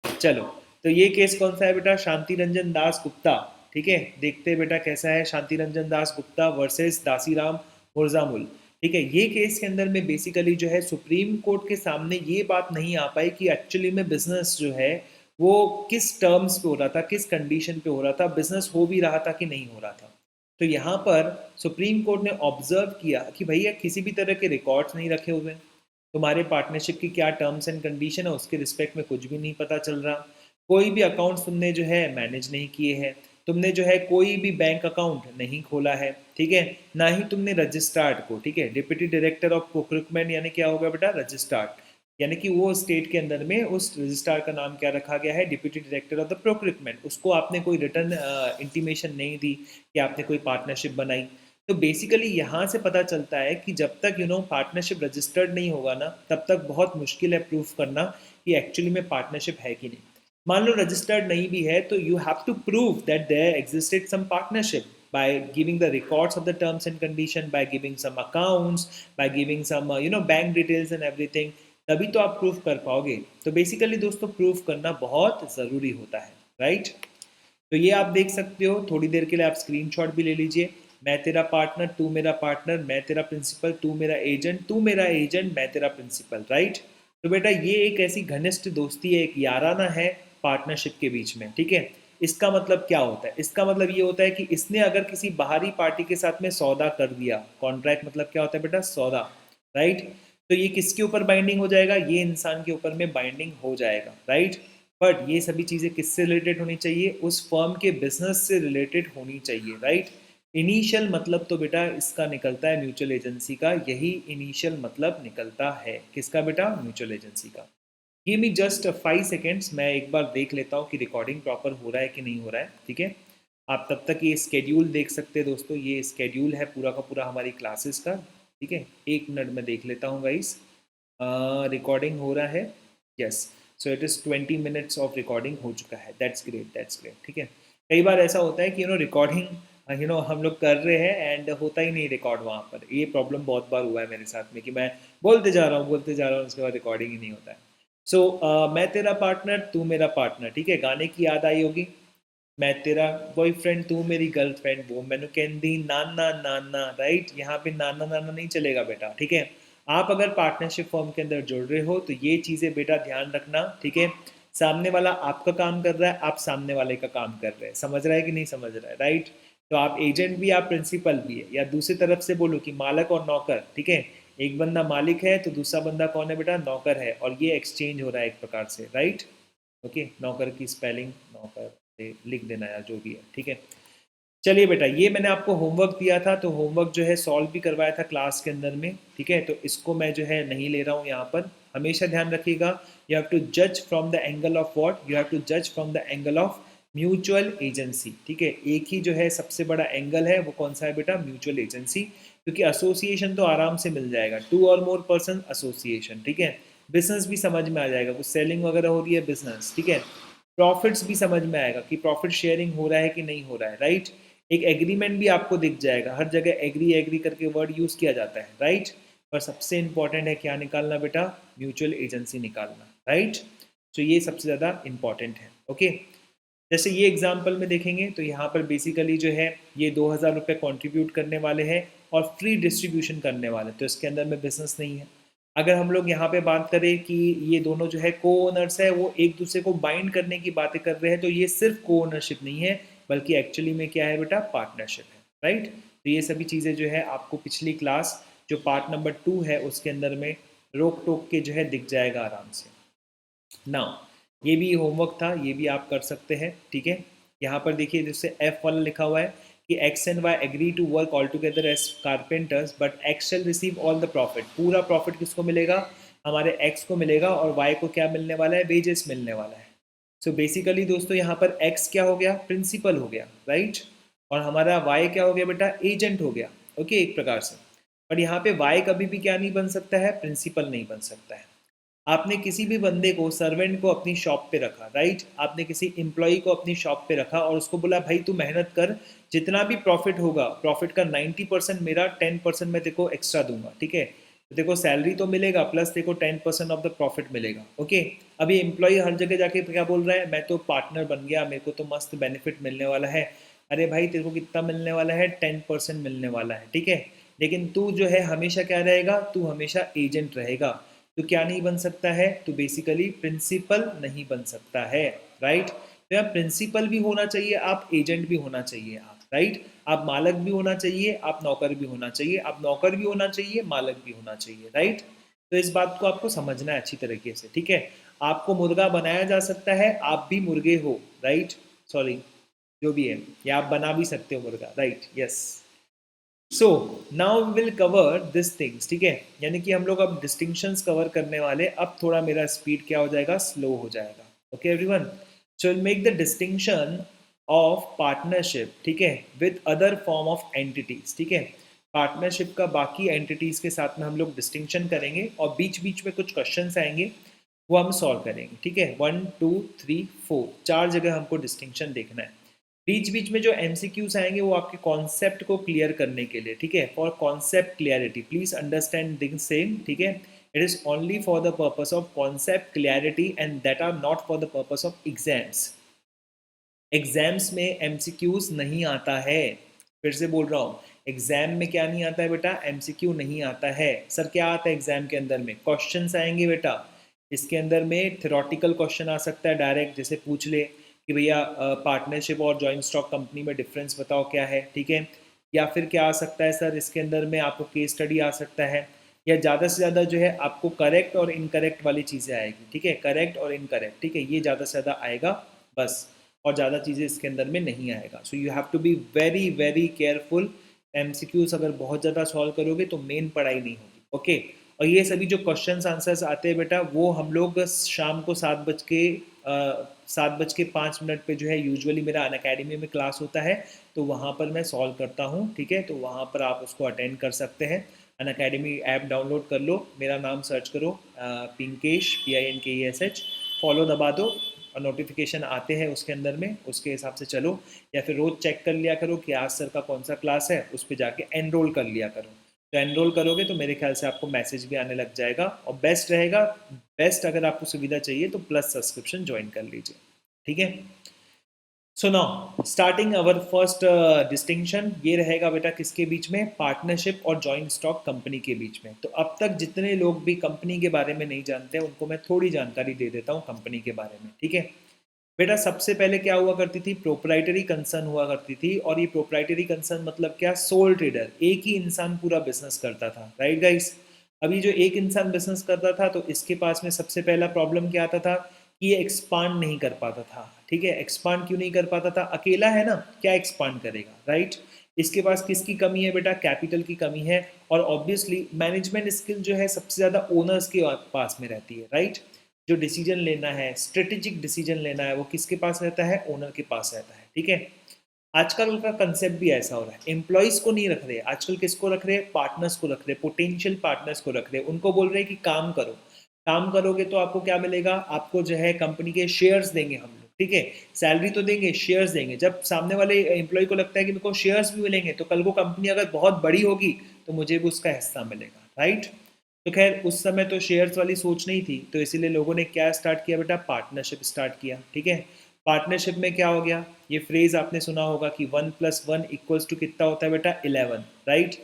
चलो, तो ये केस कौन सा है बेटा, शांति रंजन दास गुप्ता, ठीक है। देखते हैं बेटा कैसा है, शांति रंजन दास गुप्ता वर्सेस दासीराम मुर्जामुल, ठीक है। ये केस के अंदर में बेसिकली जो है सुप्रीम कोर्ट के सामने ये बात नहीं आ पाई कि एक्चुअली में बिजनेस जो है वो किस टर्म्स पे हो रहा था, किस कंडीशन पे हो रहा था, बिजनेस हो भी रहा था कि नहीं हो रहा था। तो यहाँ पर सुप्रीम कोर्ट ने ऑब्जर्व किया कि भैया किसी भी तरह के रिकॉर्ड्स नहीं रखे हुए, तुम्हारे पार्टनरशिप की क्या टर्म्स एंड कंडीशन है उसके रिस्पेक्ट में कुछ भी नहीं पता चल रहा, कोई भी अकाउंट तुमने जो है मैनेज नहीं किए हैं, तुमने जो है कोई भी बैंक अकाउंट नहीं खोला है, ठीक है, ना ही तुमने रजिस्ट्रार्ड को, ठीक है, डिप्टी डायरेक्टर ऑफ प्रोक्यूरमेंट, यानी क्या होगा बेटा, रजिस्ट्रार्ड, यानी कि वो स्टेट के अंदर में उस रजिस्ट्रार का नाम क्या रखा गया है, deputy director of the procurement, उसको आपने कोई रिटर्न इंटीमेशन नहीं दी कि आपने कोई पार्टनरशिप बनाई। तो बेसिकली यहाँ से पता चलता है कि जब तक पार्टनरशिप रजिस्टर्ड नहीं होगा ना, तब तक बहुत मुश्किल है प्रूफ करना कि एक्चुअली में पार्टनरशिप है कि नहीं। मान लो रजिस्टर्ड नहीं भी है तो you have to prove that there existed some partnership by giving the records of the terms and condition, by giving some accounts, by giving some bank details and everything, तभी तो आप प्रूफ कर पाओगे। तो बेसिकली दोस्तों proof करना बहुत ज़रूरी होता है, राइट। तो ये आप देख सकते हो, थोड़ी देर के लिए आप स्क्रीनशॉट भी ले लीजिए, मैं तेरा पार्टनर तू मेरा पार्टनर, मैं तेरा प्रिंसिपल तू मेरा एजेंट, तू मेरा एजेंट मैं तेरा प्रिंसिपल, राइट। तो बेटा ये एक ऐसी घनिष्ठ दोस्ती है, एक याराना है पार्टनरशिप के बीच में, ठीक है। इसका मतलब क्या होता है, इसका मतलब ये होता है कि इसने अगर किसी बाहरी पार्टी के साथ में सौदा कर दिया, कॉन्ट्रैक्ट मतलब क्या होता है बेटा, सौदा, राइट। तो ये किसके ऊपर बाइंडिंग हो जाएगा, ये इंसान के ऊपर में बाइंडिंग हो जाएगा, राइट। बट ये सभी चीज़ें किससे रिलेटेड होनी चाहिए, उस फर्म के बिजनेस से रिलेटेड होनी चाहिए, राइट। इनिशियल मतलब तो बेटा इसका निकलता है म्यूचुअल एजेंसी का, यही इनिशियल मतलब निकलता है किसका बेटा, म्यूचुअल एजेंसी का। गिव मी जस्ट 5 सेकेंड्स, मैं एक बार देख लेता हूँ कि रिकॉर्डिंग प्रॉपर हो रहा है कि नहीं हो रहा है, ठीक है। आप तब तक ये स्केड्यूल देख सकते हैं दोस्तों, ये स्केड्यूल है पूरा का पूरा हमारी क्लासेस का, ठीक है। 1 मिनट में देख लेता हूँ गाइस, रिकॉर्डिंग हो रहा है, yes. So it is 20 minutes of recording हो चुका है, दैट्स ग्रेट, दैट्स ग्रेट, ठीक है। कई बार ऐसा होता है कि रिकॉर्डिंग हम लोग कर रहे हैं एंड होता ही नहीं रिकॉर्ड वहाँ पर। ये प्रॉब्लम बहुत बार हुआ है मेरे साथ में कि मैं बोलते जा रहा हूँ, उसके बाद रिकॉर्डिंग ही नहीं होता है। सो मैं तेरा पार्टनर, तू मेरा पार्टनर, ठीक है। गाने की याद आई होगी, मैं तेरा बॉयफ्रेंड, तू मेरी गर्लफ्रेंड, वो मैंने कहती नाना नाना, राइट। यहाँ पे नाना नाना नहीं चलेगा बेटा, ठीक है। आप अगर पार्टनरशिप फॉर्म के अंदर जुड़ रहे हो तो ये चीज़ें बेटा ध्यान रखना, ठीक है। सामने वाला आपका काम कर रहा है, आप सामने वाले का काम कर रहे हैं, समझ रहा है कि नहीं समझ रहा है, राइट। तो आप एजेंट भी, आप प्रिंसिपल भी है, या दूसरी तरफ से बोलो कि मालक और नौकर, ठीक है। एक बंदा मालिक है तो दूसरा बंदा कौन है बेटा, नौकर है, और ये एक्सचेंज हो रहा है एक प्रकार से, राइट। ओके, नौकर की स्पेलिंग नौकर से लिख देना यार, जो भी है, ठीक है। चलिए बेटा, ये मैंने आपको होमवर्क दिया था, तो होमवर्क जो है सॉल्व भी करवाया था क्लास के अंदर में, ठीक है। तो इसको मैं जो है नहीं ले रहा हूँ यहाँ पर। हमेशा ध्यान रखिएगा, यू हैव टू जज from the angle of what, you have to जज from the angle of mutual agency, ठीक है। एक ही जो है सबसे बड़ा एंगल है, वो कौन सा है बेटा, म्यूचुअल एजेंसी। क्योंकि एसोसिएशन तो आराम से मिल जाएगा, 2 और मोर पर्सन एसोसिएशन, ठीक है। बिजनेस भी समझ में आ जाएगा, वो सेलिंग वगैरह हो रही है बिजनेस, ठीक है। प्रॉफिट्स भी समझ में आएगा कि प्रॉफिट शेयरिंग हो रहा है कि नहीं हो रहा है, राइट। एक एग्रीमेंट भी आपको दिख जाएगा, हर जगह एग्री एग्री करके वर्ड यूज़ किया जाता है, राइट। पर सबसे इंपॉर्टेंट है क्या निकालना बेटा, म्यूचुअल एजेंसी निकालना, राइट। तो ये सबसे ज़्यादा इंपॉर्टेंट है, ओके। जैसे ये एग्जाम्पल में देखेंगे तो यहाँ पर बेसिकली जो है ये 2,000 रुपये कॉन्ट्रीब्यूट करने वाले हैं और फ्री डिस्ट्रीब्यूशन करने वाले, तो इसके अंदर में बिजनेस नहीं है। अगर हम लोग यहाँ पे बात करें कि ये दोनों जो है को ओनर्स है, वो एक दूसरे को बाइंड करने की बातें कर रहे हैं, तो ये सिर्फ को ओनरशिप नहीं है, बल्कि एक्चुअली में क्या है बेटा, पार्टनरशिप है, राइट। तो ये सभी चीज़ें जो है आपको पिछली क्लास जो पार्ट नंबर 2 है उसके अंदर में रोक टोक के जो है दिख जाएगा आराम से ना। ये भी होमवर्क था, ये भी आप कर सकते हैं, ठीक है। यहाँ पर देखिए जिससे एफ वाला लिखा हुआ है कि X and Y agree to work all together as carpenters but X shall receive all the profit. पूरा प्रॉफिट किसको मिलेगा, हमारे एक्स को मिलेगा, और वाई को क्या मिलने वाला है, वेजेस मिलने वाला है। सो बेसिकली दोस्तों यहाँ पर एक्स क्या हो गया, प्रिंसिपल हो गया, राइट। और हमारा वाई क्या हो गया बेटा, एजेंट हो गया, ओके, एक प्रकार से। पर यहाँ पे वाई कभी भी क्या नहीं बन सकता है, प्रिंसिपल नहीं बन सकता है। आपने किसी भी बंदे को, सर्वेंट को अपनी शॉप पे रखा, राइट। आपने किसी एम्प्लॉय को अपनी शॉप पे रखा और उसको बोला भाई तू मेहनत कर, जितना भी प्रॉफिट होगा, प्रॉफिट का 90% मेरा, 10% मैं तेको एक्स्ट्रा दूंगा, ठीक है। तो देखो सैलरी तो मिलेगा, प्लस देखो 10% ऑफ द प्रॉफिट मिलेगा, ओके। अभी एम्प्लॉय हर जगह जाके क्या बोल रहा है, मैं तो पार्टनर बन गया, मेरे को तो मस्त बेनिफिट मिलने वाला है। अरे भाई तेरे को कितना मिलने वाला है, 10% मिलने वाला है, ठीक है। लेकिन तू जो है हमेशा क्या रहेगा, तू हमेशा एजेंट रहेगा। तो क्या नहीं बन सकता है, तो बेसिकली प्रिंसिपल नहीं बन सकता है, राइट। तो यहाँ प्रिंसिपल भी होना चाहिए, आप एजेंट भी होना चाहिए, आप राइट। आप मालक भी होना चाहिए, आप नौकर भी होना चाहिए, आप नौकर भी होना चाहिए, मालक भी होना चाहिए, राइट। तो इस बात को आपको समझना है अच्छी तरीके से, ठीक है। आपको मुर्गा बनाया जा सकता है, आप भी मुर्गे हो, राइट, सॉरी, जो भी है, या आप बना भी सकते हो मुर्गा, right, yes. So now we will cover this things, ठीक है। यानी कि हम लोग अब डिस्टिंक्शंस कवर करने वाले, अब थोड़ा मेरा स्पीड क्या हो जाएगा, स्लो हो जाएगा, okay everyone. So will make the distinction of partnership, ठीक है, with other form of entities, ठीक है। पार्टनरशिप का बाकी एंटिटीज के साथ में हम लोग डिस्टिंक्शन करेंगे और बीच बीच में कुछ क्वेश्चंस आएंगे, वो हम सॉल्व करेंगे, ठीक है। 1 2 3 4 4 जगह हमको डिस्टिंक्शन देखना है। बीच बीच में जो एमसीक्यूज आएंगे वो आपके कॉन्सेप्ट को क्लियर करने के लिए, ठीक है। For concept clarity please understand this same, ठीक है। It is only for the purpose of concept clarity and that are not for the purpose of exams. Exams में एमसीक्यूज नहीं आता है, फिर से बोल रहा हूँ, एग्जाम में क्या नहीं आता है बेटा, एमसीक्यू नहीं आता है। सर क्या आता है एग्जाम के अंदर में, क्वेश्चंस आएंगे बेटा। इसके अंदर में थ्योरेटिकल क्वेश्चन आ सकता है डायरेक्ट, जैसे पूछ ले कि भैया पार्टनरशिप और जॉइंट स्टॉक कंपनी में डिफरेंस बताओ क्या है, ठीक है। या फिर क्या आ सकता है सर, इसके अंदर में आपको केस स्टडी आ सकता है, या ज़्यादा से ज़्यादा जो है आपको करेक्ट और इनकरेक्ट वाली चीज़ें आएगी, ठीक है, करेक्ट और इनकरेक्ट, ठीक है, ये ज़्यादा से ज़्यादा आएगा बस, और ज़्यादा चीज़ें इसके अंदर में नहीं आएगा। So you have to be very very careful. MCQs अगर बहुत ज़्यादा सॉल्व करोगे तो मेन पढ़ाई नहीं होगी, ओके। और ये सभी जो क्वेश्चंस आंसर्स आते हैं बेटा, वो हम लोग शाम को 7 बज के 7:05 पे जो है यूजुअली मेरा अनअकैडमी में क्लास होता है, तो वहाँ पर मैं सॉल्व करता हूँ, ठीक है। तो वहाँ पर आप उसको अटेंड कर सकते हैं। अनअकैडमी ऐप डाउनलोड कर लो, मेरा नाम सर्च करो, पिंकेश, PINKESH, फॉलो दबा दो और नोटिफिकेशन आते हैं उसके अंदर में, उसके हिसाब से चलो। या फिर रोज़ चेक कर लिया करो कि आज सर का कौन सा क्लास है, उस पर जाके एनरोल कर लिया करो। तो एनरोल करोगे तो मेरे ख्याल से आपको मैसेज भी आने लग जाएगा, और बेस्ट रहेगा, बेस्ट अगर आपको सुविधा चाहिए तो प्लस सब्सक्रिप्शन ज्वाइन कर लीजिए, ठीक है। So now starting our first distinction, ये रहेगा बेटा किसके बीच में, पार्टनरशिप और जॉइंट स्टॉक कंपनी के बीच में। तो अब तक जितने लोग भी कंपनी के बारे में नहीं जानते हैं उनको मैं थोड़ी जानकारी दे देता हूँ कंपनी के बारे में, ठीक है। बेटा सबसे पहले क्या हुआ करती थी, प्रोप्राइटरी कंसर्न हुआ करती थी। और ये प्रोप्राइटरी कंसर्न मतलब क्या, सोल ट्रेडर, एक ही इंसान पूरा बिजनेस करता था, राइट गाइस। अभी जो एक इंसान बिजनेस करता था तो इसके पास में सबसे पहला प्रॉब्लम क्या आता था कि ये एक्सपांड नहीं कर पाता था, ठीक है। एक्सपांड क्यों नहीं कर पाता था, अकेला है ना, क्या एक्सपांड करेगा, राइट। इसके पास किसकी कमी है बेटा, कैपिटल की कमी है। और ऑब्वियसली मैनेजमेंट स्किल जो है सबसे ज़्यादा ओनर्स के पास में रहती है, राइट। जो डिसीजन लेना है, स्ट्रेटेजिक डिसीजन लेना है, वो किसके पास रहता है, ओनर के पास रहता है, ठीक है। आजकल का कंसेप्ट भी ऐसा हो रहा है, एम्प्लॉयज़ को नहीं रख रहे आजकल, किसको रख रहे हैं, पार्टनर्स को रख रहे हैं, पोटेंशियल पार्टनर्स को रख रहे हैं। उनको बोल रहे हैं कि काम करो, काम करोगे तो आपको क्या मिलेगा, आपको जो है कंपनी के शेयर्स देंगे हम लोग, ठीक है। सैलरी तो देंगे, शेयर्स देंगे। जब सामने वाले एम्प्लॉय को लगता है कि मेरे को शेयर्स भी मिलेंगे, तो कल को कंपनी अगर बहुत बड़ी होगी तो मुझे भी उसका हिस्सा मिलेगा, राइट। तो खैर उस समय तो शेयर्स वाली सोच नहीं थी, तो इसीलिए लोगों ने क्या स्टार्ट किया बेटा, पार्टनरशिप स्टार्ट किया, ठीक है। पार्टनरशिप में क्या हो गया, ये फ्रेज आपने सुना होगा कि 1+1 = कितना होता है बेटा, 11, राइट।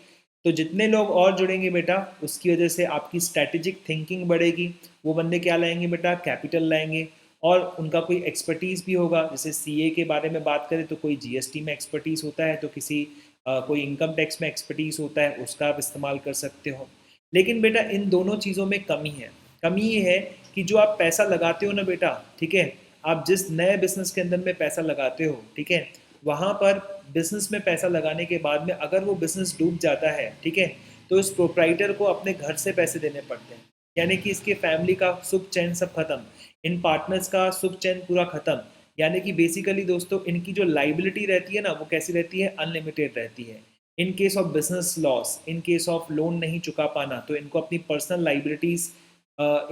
तो जितने लोग और जुड़ेंगे बेटा, उसकी वजह से आपकी स्ट्रैटेजिक थिंकिंग बढ़ेगी। वो बंदे क्या लाएंगे बेटा, कैपिटल लाएंगे, और उनका कोई एक्सपर्टीज़ भी होगा। जैसे CA के बारे में बात करें तो कोई GST में एक्सपर्टीज़ होता है, तो किसी कोई इनकम टैक्स में एक्सपर्टीज़ होता है, उसका आप इस्तेमाल कर सकते हो। लेकिन बेटा इन दोनों चीज़ों में कमी है। कमी ये है कि जो आप पैसा लगाते हो ना बेटा, ठीक है, आप जिस नए बिजनेस के अंदर में पैसा लगाते हो, ठीक है, वहाँ पर बिजनेस में पैसा लगाने के बाद में अगर वो बिजनेस डूब जाता है, ठीक है, तो इस प्रोप्राइटर को अपने घर से पैसे देने पड़ते हैं। यानी कि इसके फैमिली का सुख चैन सब खत्म, इन पार्टनर्स का सुख चैन पूरा खत्म। यानी कि बेसिकली दोस्तों इनकी जो लाइबिलिटी रहती है ना, वो कैसी रहती है, अनलिमिटेड रहती है। In case of business loss, in case of loan नहीं चुका पाना, तो इनको अपनी पर्सनल लाइबिलिटीज़,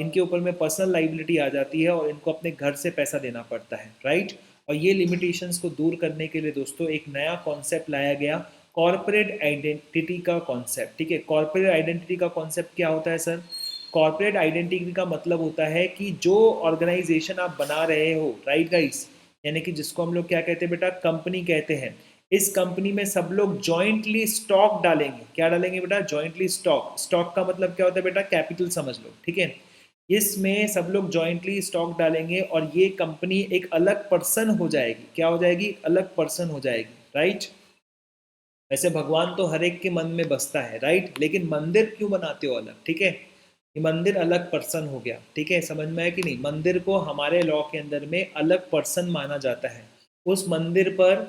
इनके ऊपर में पर्सनल लाइबिलिटी आ जाती है और इनको अपने घर से पैसा देना पड़ता है, राइट। और ये लिमिटेशंस को दूर करने के लिए दोस्तों एक नया कॉन्सेप्ट लाया गया, कॉर्पोरेट आइडेंटिटी का कॉन्सेप्ट, ठीक है। कॉर्पोरेट आइडेंटिटी का कॉन्सेप्ट क्या होता है सर, कॉर्पोरेट आइडेंटिटी का मतलब होता है कि जो ऑर्गेनाइजेशन आप बना रहे हो, राइट गाइस, यानी कि जिसको हम लोग क्या कहते हैं बेटा, कंपनी कहते हैं। इस कंपनी में सब लोग जॉइंटली स्टॉक डालेंगे, क्या डालेंगे बेटा, जॉइंटली स्टॉक। स्टॉक का मतलब क्या होता है बेटा, कैपिटल समझ लो, ठीक है। इसमें सब लोग जॉइंटली स्टॉक डालेंगे और ये कंपनी एक अलग पर्सन हो जाएगी, क्या हो जाएगी, अलग पर्सन हो जाएगी, राइट। वैसे भगवान तो हर एक के मन में बसता है, राइट, लेकिन मंदिर क्यों बनाते हो अलग, ठीक है। ये मंदिर अलग पर्सन हो गया, ठीक है, समझ में है कि नहीं। मंदिर को हमारे लॉ के अंदर में अलग पर्सन माना जाता है। उस मंदिर पर,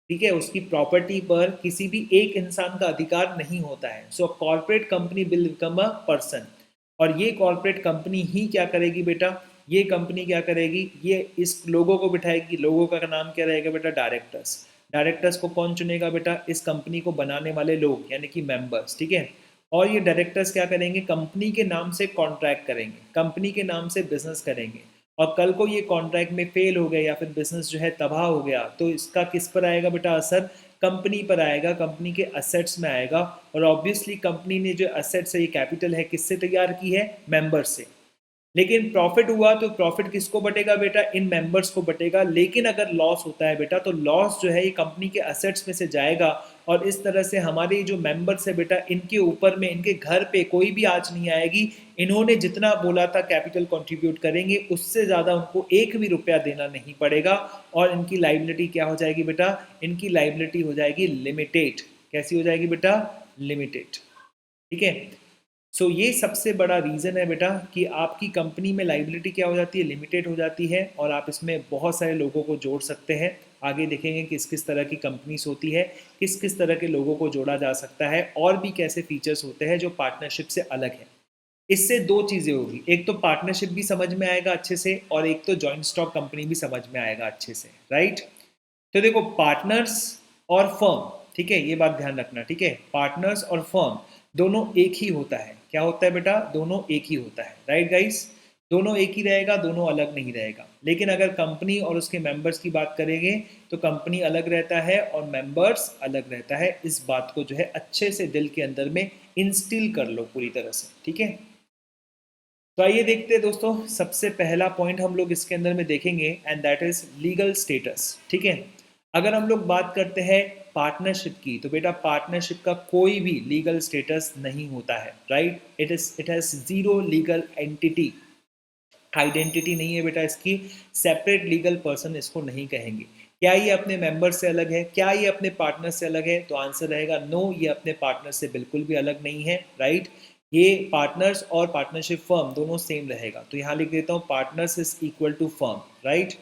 ठीक है, उसकी प्रॉपर्टी पर किसी भी एक इंसान का अधिकार नहीं होता है। So corporate company will become a person. और ये कॉर्पोरेट कंपनी ही क्या करेगी बेटा, ये कंपनी क्या करेगी, ये इस लोगों को बिठाएगी। लोगों का नाम क्या रहेगा बेटा, डायरेक्टर्स। डायरेक्टर्स को कौन चुनेगा बेटा, इस कंपनी को बनाने वाले लोग, यानी कि मेंबर्स, ठीक है। और ये डायरेक्टर्स क्या करेंगे, कंपनी के नाम से कॉन्ट्रैक्ट करेंगे, कंपनी के नाम से बिजनेस करेंगे। और कल को ये कॉन्ट्रैक्ट में फेल हो गए या फिर बिजनेस जो है तबाह हो गया, तो इसका किस पर आएगा बेटा असर, कंपनी पर आएगा, कंपनी के असेट्स में आएगा। और ऑब्वियसली कंपनी ने जो असेट्स है, ये कैपिटल है, किससे तैयार की है, मेंबर से। लेकिन प्रॉफिट हुआ तो प्रॉफिट किसको बटेगा बेटा, इन मेंबर्स को बटेगा। लेकिन अगर लॉस होता है बेटा, तो लॉस जो है ये कंपनी के असेट्स में से जाएगा। और इस तरह से हमारे जो मेंबर्स है बेटा, इनके ऊपर में, इनके घर पे कोई भी आँच नहीं आएगी। इन्होंने जितना बोला था कैपिटल कंट्रीब्यूट करेंगे, उससे ज़्यादा उनको एक भी रुपया देना नहीं पड़ेगा। और इनकी लाइबिलिटी क्या हो जाएगी बेटा, इनकी लाइबिलिटी हो जाएगी लिमिटेड। कैसी हो जाएगी बेटा, लिमिटेड, ठीक है। सो ये सबसे बड़ा रीज़न है बेटा कि आपकी कंपनी में लाइबिलिटी क्या हो जाती है, लिमिटेड हो जाती है। और आप इसमें बहुत सारे लोगों को जोड़ सकते हैं। आगे देखेंगे किस किस तरह की कंपनीज होती है, किस किस तरह के लोगों को जोड़ा जा सकता है, और भी कैसे फीचर्स होते हैं जो पार्टनरशिप से अलग है। इससे दो चीज़ें होगी, एक तो पार्टनरशिप भी समझ में आएगा अच्छे से और एक तो जॉइंट स्टॉक कंपनी भी समझ में आएगा अच्छे से, राइट। तो देखो पार्टनर्स और फर्म, ठीक है, ये बात ध्यान रखना, ठीक है, पार्टनर्स और फर्म दोनों एक ही होता है। क्या होता है बेटा? दोनों एक ही होता है, राइट गाइस। दोनों एक ही रहेगा, दोनों अलग नहीं रहेगा। लेकिन अगर कंपनी और उसके मेंबर्स की बात करेंगे तो कंपनी अलग रहता है और मेंबर्स अलग रहता है। इस बात को जो है अच्छे से दिल के अंदर में इंस्टिल कर लो पूरी तरह से, ठीक है। तो आइए देखते हैं दोस्तों, सबसे पहला पॉइंट हम लोग इसके अंदर में देखेंगे and that is legal status, ठीक है। अगर हम लोग बात करते हैं पार्टनरशिप की तो बेटा पार्टनरशिप का कोई भी लीगल स्टेटस नहीं होता है, right. It has zero legal entity, identity नहीं है बेटा इसकी, सेपरेट लीगल पर्सन इसको नहीं कहेंगे। क्या ये अपने मेंबर से अलग है? क्या ये अपने पार्टनर से अलग है? तो आंसर रहेगा नो, ये अपने पार्टनर से बिल्कुल भी अलग नहीं है, राइट। ये पार्टनर्स और पार्टनरशिप फर्म दोनों सेम रहेगा। तो यहाँ लिख देता हूँ partners is equal to firm, right.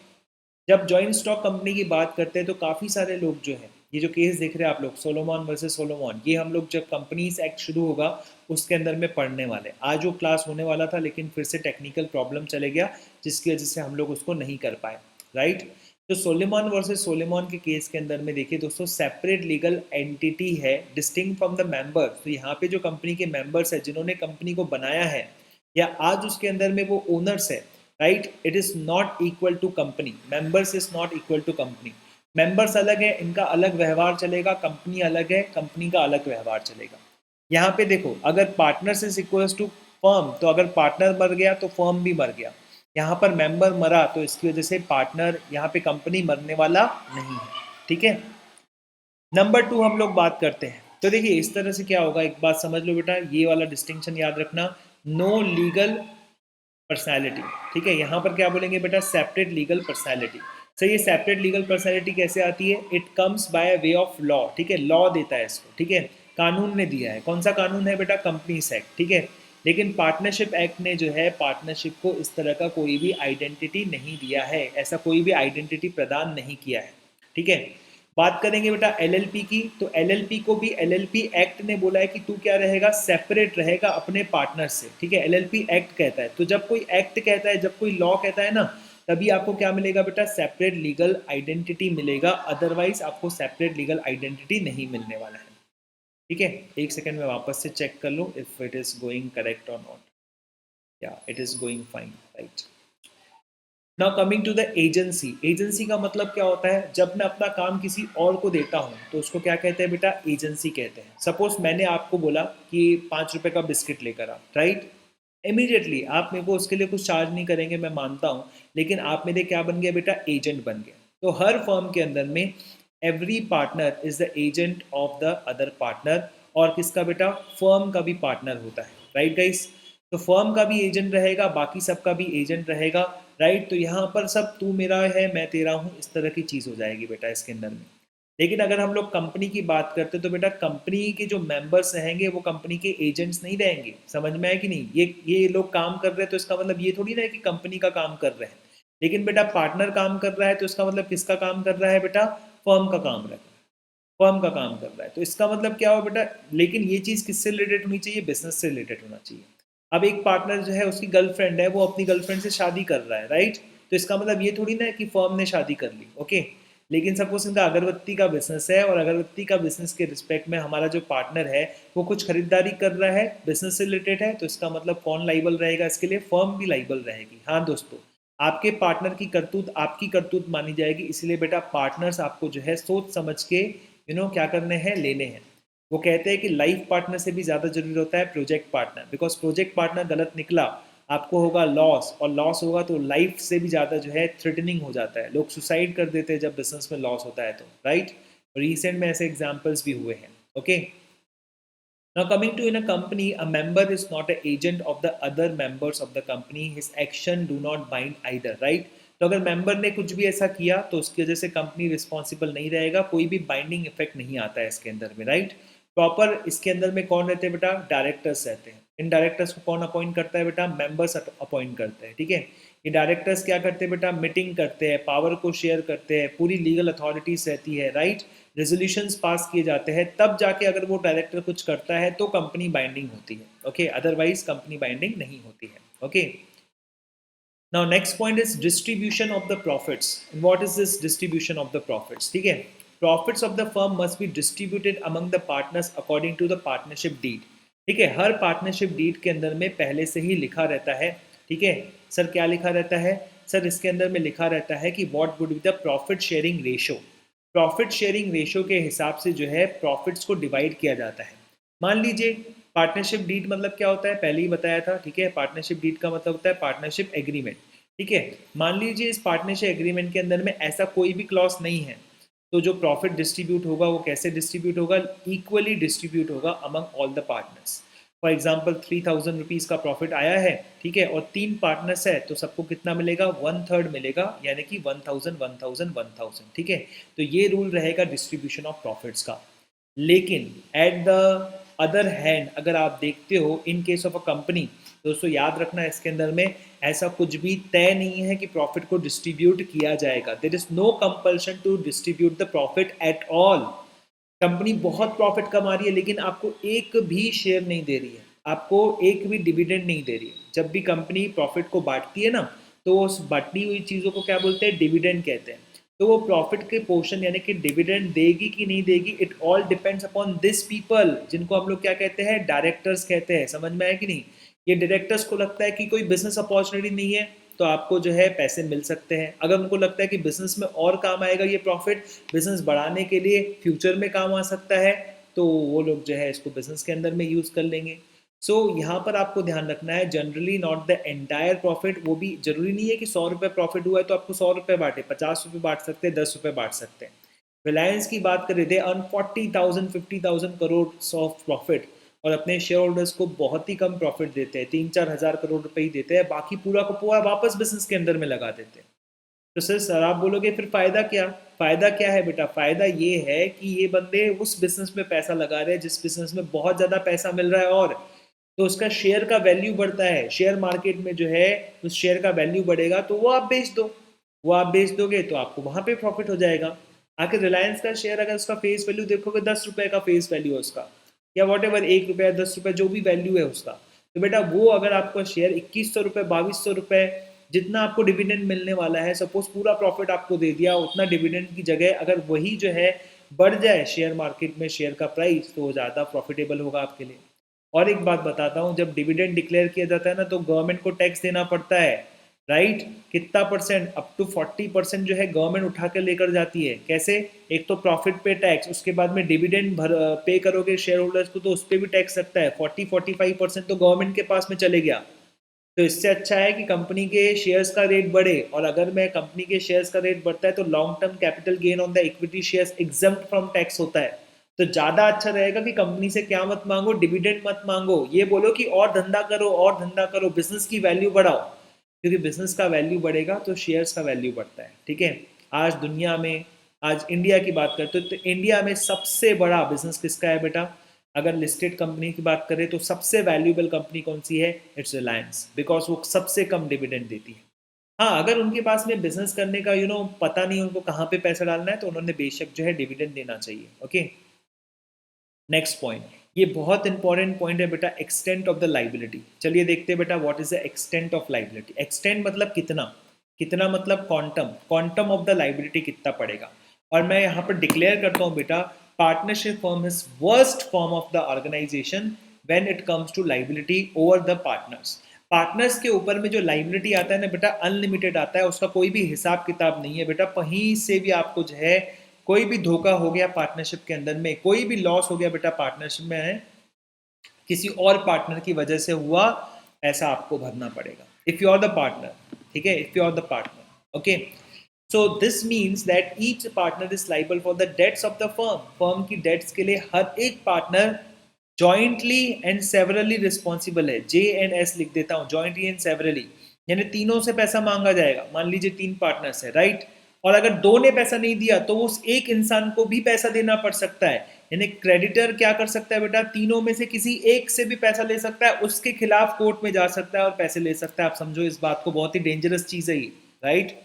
जब जॉइंट स्टॉक कंपनी की बात करते हैं तो काफ़ी सारे लोग जो हैं, ये जो केस देख रहे हैं आप लोग, सोलोमॉन वर्सेस सोलोमॉन, ये हम लोग जब कंपनीज एक्ट शुरू होगा उसके अंदर में पढ़ने वाले। आज वो क्लास होने वाला था लेकिन फिर से टेक्निकल प्रॉब्लम चले गया जिसकी वजह से हम लोग उसको नहीं कर पाए, राइट। तो सोलेमॉन वर्सेस सोलेमॉन के केस के अंदर में देखिए दोस्तों, सेपरेट लीगल एंटिटी है डिस्टिंक्ट फ्रॉम द मेंबर। तो यहाँ पे जो कंपनी के मेंबर्स है जिन्होंने कंपनी को बनाया है या आज उसके अंदर में वो ओनर्स है, right, it is not equal to company. Members is not equal to company. Members अलग है, इनका अलग व्यवहार चलेगा, कंपनी अलग है, कंपनी का अलग व्यवहार चलेगा। यहाँ पे देखो, अगर partners is equal to firm तो अगर पार्टनर मर गया तो फर्म भी मर गया। यहाँ पर मेंबर मरा तो इसकी वजह से पार्टनर, यहाँ पे कंपनी मरने वाला नहीं है, ठीक है। नंबर 2 हम लोग बात करते हैं। तो देखिए इस तरह से क्या होगा, एक बात समझ लो बेटा, ये वाला डिस्टिंक्शन याद रखना, नो लीगल पर्सनैलिटी, ठीक है। यहाँ पर क्या बोलेंगे बेटा? Separate legal personality. सर ये सेपरेट लीगल पर्सनैलिटी कैसे आती है? It comes by way of law, ठीक है, लॉ देता है इसको, ठीक है, कानून ने दिया है। कौन सा कानून है बेटा? कंपनीज एक्ट, ठीक है। लेकिन पार्टनरशिप एक्ट ने जो है पार्टनरशिप को इस तरह का कोई भी आइडेंटिटी नहीं दिया है, ऐसा कोई भी आइडेंटिटी प्रदान नहीं किया है, ठीक है। बात करेंगे बेटा एलएलपी की, तो एलएलपी को भी एलएलपी एक्ट ने बोला है कि तू क्या रहेगा? सेपरेट रहेगा अपने पार्टनर से, ठीक है। एलएलपी एक्ट कहता है। तो जब कोई एक्ट कहता है, जब कोई लॉ कहता है ना, तभी आपको क्या मिलेगा बेटा? सेपरेट लीगल आइडेंटिटी मिलेगा, अदरवाइज आपको सेपरेट लीगल आइडेंटिटी नहीं मिलने वाला है, ठीक है। एक सेकेंड में वापस से चेक कर लो if it is going correct और नॉट। या it is going fine, right. Now coming to the agency. Agency का मतलब क्या होता है? जब मैं अपना काम किसी और को देता हूँ तो उसको क्या कहते हैं बेटा? एजेंसी कहते हैं। सपोज मैंने आपको बोला कि 5 रुपए का बिस्किट लेकर आ, राइट। इमीडिएटली आप मेरे को उसके लिए कुछ चार्ज नहीं करेंगे, मैं मानता हूँ, लेकिन आप मेरे क्या बन गया बेटा? एजेंट बन गया। तो हर फर्म के अंदर में every partner is the agent of the other partner. और किसका बेटा? फर्म का भी पार्टनर होता है, राइट गाइस। तो फर्म का भी एजेंट रहेगा, बाकी सबका भी एजेंट रहेगा, राइट। तो यहाँ पर सब तू मेरा है मैं तेरा हूँ, इस तरह की चीज़ हो जाएगी बेटा इसके अंदर में। लेकिन अगर हम लोग कंपनी की बात करते तो बेटा कंपनी के जो मेंबर्स रहेंगे वो कंपनी के एजेंट्स नहीं रहेंगे। समझ में आया कि नहीं? ये लोग काम कर रहे हैं तो इसका मतलब ये थोड़ी ना है कि कंपनी का काम कर रहे हैं। लेकिन बेटा पार्टनर काम कर रहा है तो इसका मतलब किसका काम कर रहा है बेटा? फर्म का काम रहा है, फर्म का काम कर रहा है। तो इसका मतलब क्या हो बेटा? लेकिन ये चीज़ किससे रिलेटेड होनी चाहिए? बिजनेस से रिलेटेड होना चाहिए। अब एक पार्टनर जो है उसकी गर्लफ्रेंड है, वो अपनी गर्लफ्रेंड से शादी कर रहा है, राइट। तो इसका मतलब ये थोड़ी ना है कि फर्म ने शादी कर ली, ओके। लेकिन सपोज इनका अगरबत्ती का बिजनेस है और अगरबत्ती का बिजनेस के रिस्पेक्ट में हमारा जो पार्टनर है वो कुछ खरीदारी कर रहा है, बिजनेस से रिलेटेड है, तो इसका मतलब कौन लाइबल रहेगा इसके लिए? फर्म भी लाइबल रहेगी। हाँ दोस्तों, आपके पार्टनर की करतूत आपकी करतूत मानी जाएगी, इसलिए बेटा पार्टनर्स आपको जो है सोच समझ के क्या करने हैं? लेने हैं। वो कहते हैं कि लाइफ पार्टनर से भी ज़्यादा जरूरी होता है project partner, because project partner गलत निकला आपको होगा लॉस, और लॉस होगा तो लाइफ से भी ज़्यादा जो है थ्रेटनिंग हो जाता है। लोग सुसाइड कर देते हैं जब बिजनेस में लॉस होता है तो, राइट। रिसेंट में ऐसे एग्जाम्पल्स भी हुए हैं, okay. Now coming to in a company, a member is not an agent of the other members of the company. His action do not bind either, right? तो अगर मेंबर ने कुछ भी ऐसा किया तो उसकी वजह से कंपनी रिस्पॉन्सिबल नहीं रहेगा, कोई भी बाइंडिंग इफेक्ट नहीं आता है इसके अंदर में, राइट। प्रॉपर इसके अंदर में कौन रहते हैं बेटा? डायरेक्टर्स रहते हैं। इन डायरेक्टर्स को कौन अपॉइंट करता है बेटा? मेंबर्स अपॉइंट करते हैं, ठीक है। ये डायरेक्टर्स क्या करते हैं बेटा? मीटिंग करते हैं, पावर को शेयर करते हैं, पूरी लीगल अथॉरिटीज रहती है, राइट। रेजोल्यूशंस पास किए जाते हैं, तब जाके अगर वो डायरेक्टर कुछ करता है तो कंपनी बाइंडिंग होती है, ओके, अदरवाइज कंपनी बाइंडिंग नहीं होती है। Okay, now next point is distribution of the profits. What is this distribution of the profits? ठीक है, profits of the firm must be distributed among the partners according to the partnership deed. ठीक है, हर partnership deed के अंदर में पहले से ही लिखा रहता है। ठीक है सर, क्या लिखा रहता है सर? इसके अंदर में लिखा रहता है कि what would be the profit sharing ratio. Profit sharing ratio के हिसाब से जो है प्रॉफिट्स को डिवाइड किया जाता है। मान लीजिए पार्टनरशिप डीड मतलब क्या होता है, पहले ही बताया था। ठीक है, पार्टनरशिप डीड का मतलब होता है पार्टनरशिप एग्रीमेंट। ठीक है, मान लीजिए इस पार्टनरशिप एग्रीमेंट के अंदर में ऐसा कोई भी क्लॉज नहीं है, तो जो प्रॉफिट डिस्ट्रीब्यूट होगा वो कैसे डिस्ट्रीब्यूट होगा? इक्वली डिस्ट्रीब्यूट होगा among all the partners. For example 3000 rupees का प्रॉफिट आया है, ठीक है, और 3 पार्टनर्स है, तो सबको कितना मिलेगा? 1/3 मिलेगा, यानी कि 1000 1000 1000। ठीक है, तो ये रूल रहेगा डिस्ट्रीब्यूशन ऑफ प्रॉफिट्स का। लेकिन एट द अदर हैंड अगर आप देखते हो in case of a company, दोस्तों याद रखना इसके अंदर में ऐसा कुछ भी तय नहीं है कि प्रॉफिट को डिस्ट्रीब्यूट किया जाएगा। There is no compulsion to distribute the profit at all. Company बहुत प्रॉफिट कमा रही है लेकिन आपको एक भी शेयर नहीं दे रही है, आपको एक भी डिविडेंड नहीं दे रही है। जब भी कंपनी प्रॉफिट को बांटती है ना, तो उस बांटी हुई चीज़ों को क्या बोलते हैं? डिविडेंड कहते हैं। तो वो प्रॉफिट के पोर्शन यानी कि डिविडेंड देगी कि नहीं देगी, it all depends upon this people, जिनको हम लोग क्या कहते हैं? डायरेक्टर्स कहते हैं। समझ में आया कि नहीं? ये डायरेक्टर्स को लगता है कि कोई बिजनेस अपॉर्चुनिटी नहीं है तो आपको जो है पैसे मिल सकते हैं। अगर उनको लगता है कि बिजनेस में और काम आएगा ये प्रॉफिट, बिजनेस बढ़ाने के लिए फ्यूचर में काम आ सकता है, तो वो लोग जो है इसको बिजनेस के अंदर में यूज़ कर लेंगे। सो यहाँ पर आपको ध्यान रखना है, generally not the entire profit. वो भी जरूरी नहीं है कि 100 रुपये प्रॉफिट हुआ है तो आपको 100 रुपये बांटे, 50 रुपये बांट सकते हैं, 10 रुपये बांट सकते हैं। रिलायंस की बात करें, they earn 40,000 50,000 crore of profit, और अपने शेयर होल्डर्स को बहुत ही कम प्रॉफिट देते हैं, 3-4 हज़ार करोड़ रुपए ही देते हैं, बाकी पूरा को पूरा वापस बिजनेस के अंदर में लगा देते हैं। तो सर आप बोलोगे फिर फायदा क्या? फायदा क्या है बेटा? फायदा ये है कि ये बंदे उस बिजनेस में पैसा लगा रहे हैं जिस बिजनेस में बहुत ज़्यादा पैसा मिल रहा है, और तो उसका शेयर का वैल्यू बढ़ता है। शेयर मार्केट में जो है उस शेयर का वैल्यू बढ़ेगा तो वो आप बेच दो, वो आप बेच दोगे तो आपको वहाँ पे प्रॉफिट हो जाएगा। आखिर रिलायंस का शेयर अगर उसका फेस वैल्यू देखोगे 10 रुपये का फेस वैल्यू है उसका, या वॉट एवर 1 रुपया 10 रुपये जो भी वैल्यू है उसका, तो बेटा वो अगर आपका शेयर 2100 रुपये 2200 रुपये जितना आपको डिविडेंड मिलने वाला है, सपोज पूरा प्रॉफिट आपको दे दिया, उतना डिविडेंड की जगह अगर वही जो है बढ़ जाए शेयर मार्केट में शेयर का प्राइस, तो ज़्यादा प्रॉफिटेबल होगा आपके लिए। और एक बात बताता हूँ, जब डिविडेंड डिक्लेयर किया जाता है ना, तो गवर्नमेंट को टैक्स देना पड़ता है, राइट? कितना परसेंट? अप टू 40% जो है गवर्नमेंट उठा कर लेकर जाती है। कैसे? एक तो प्रॉफिट पे टैक्स, उसके बाद में डिविडेंड पे करोगे शेयर होल्डर्स को तो उस पर भी टैक्स लगता है। 40-45% तो गवर्नमेंट के पास में चले गया। तो इससे अच्छा है कि कंपनी के शेयर्स का रेट बढ़े, और अगर मैं कंपनी के शेयर्स का रेट बढ़ता है तो long term capital gain on the equity shares exempt from tax होता है। तो ज़्यादा अच्छा रहेगा कि कंपनी से क्या मत मांगो? डिविडेंड मत मांगो, ये बोलो कि और धंधा करो, और धंधा करो, बिजनेस की वैल्यू बढ़ाओ, क्योंकि बिजनेस का वैल्यू बढ़ेगा तो शेयर्स का वैल्यू बढ़ता है। ठीक है, आज दुनिया में, आज इंडिया की बात करते हो तो इंडिया में सबसे बड़ा बिजनेस किसका है बेटा? अगर लिस्टेड कंपनी की बात करें तो सबसे वैल्यूएबल कंपनी कौन सी है? इट्स रिलायंस, बिकॉज वो सबसे कम डिविडेंड देती है। हाँ, अगर उनके पास में बिजनेस करने का पता नहीं उनको कहाँ पे पैसा डालना है, तो उन्होंने बेशक जो है डिविडेंड देना चाहिए। ओके, नेक्स्ट पॉइंट, ये बहुत इंपॉर्टेंट पॉइंट है बेटा, एक्सटेंट ऑफ द लाइबिलिटी। चलिए देखते हैं बेटा what is the extent of liability. Extent मतलब कितना, कितना मतलब quantum, quantum of the liability कितना पड़ेगा। और मैं यहाँ पर डिक्लेयर करता हूँ बेटा, partnership firm is worst form of the organisation when it comes to liability over the partners. Partners के ऊपर में जो लाइबिलिटी आता है ना बेटा, अनलिमिटेड आता है, उसका कोई भी हिसाब किताब नहीं है बेटा। कहीं से भी आपको जो है कोई भी धोखा हो गया पार्टनरशिप के अंदर में, कोई भी लॉस हो गया बेटा पार्टनरशिप में है, किसी और पार्टनर की वजह से हुआ, ऐसा आपको भरना पड़ेगा if you are the partner. ठीक है, if you are the partner. Okay, so this means that each partner is liable for the debts of the firm. Firm की डेट्स के लिए हर एक partner jointly and severally responsible है। JNS लिख देता हूँ, जॉइंटली एंड सेवरली, यानी तीनों से पैसा मांगा जाएगा। मान लीजिए 3 पार्टनर्स है, राइट, और अगर 2 ने पैसा नहीं दिया तो उस एक इंसान को भी पैसा देना पड़ सकता है। यानी क्रेडिटर क्या कर सकता है बेटा, तीनों में से किसी एक से भी पैसा ले सकता है, उसके खिलाफ कोर्ट में जा सकता है और पैसे ले सकता है। आप समझो इस बात को, बहुत ही डेंजरस चीज है ये, राइट।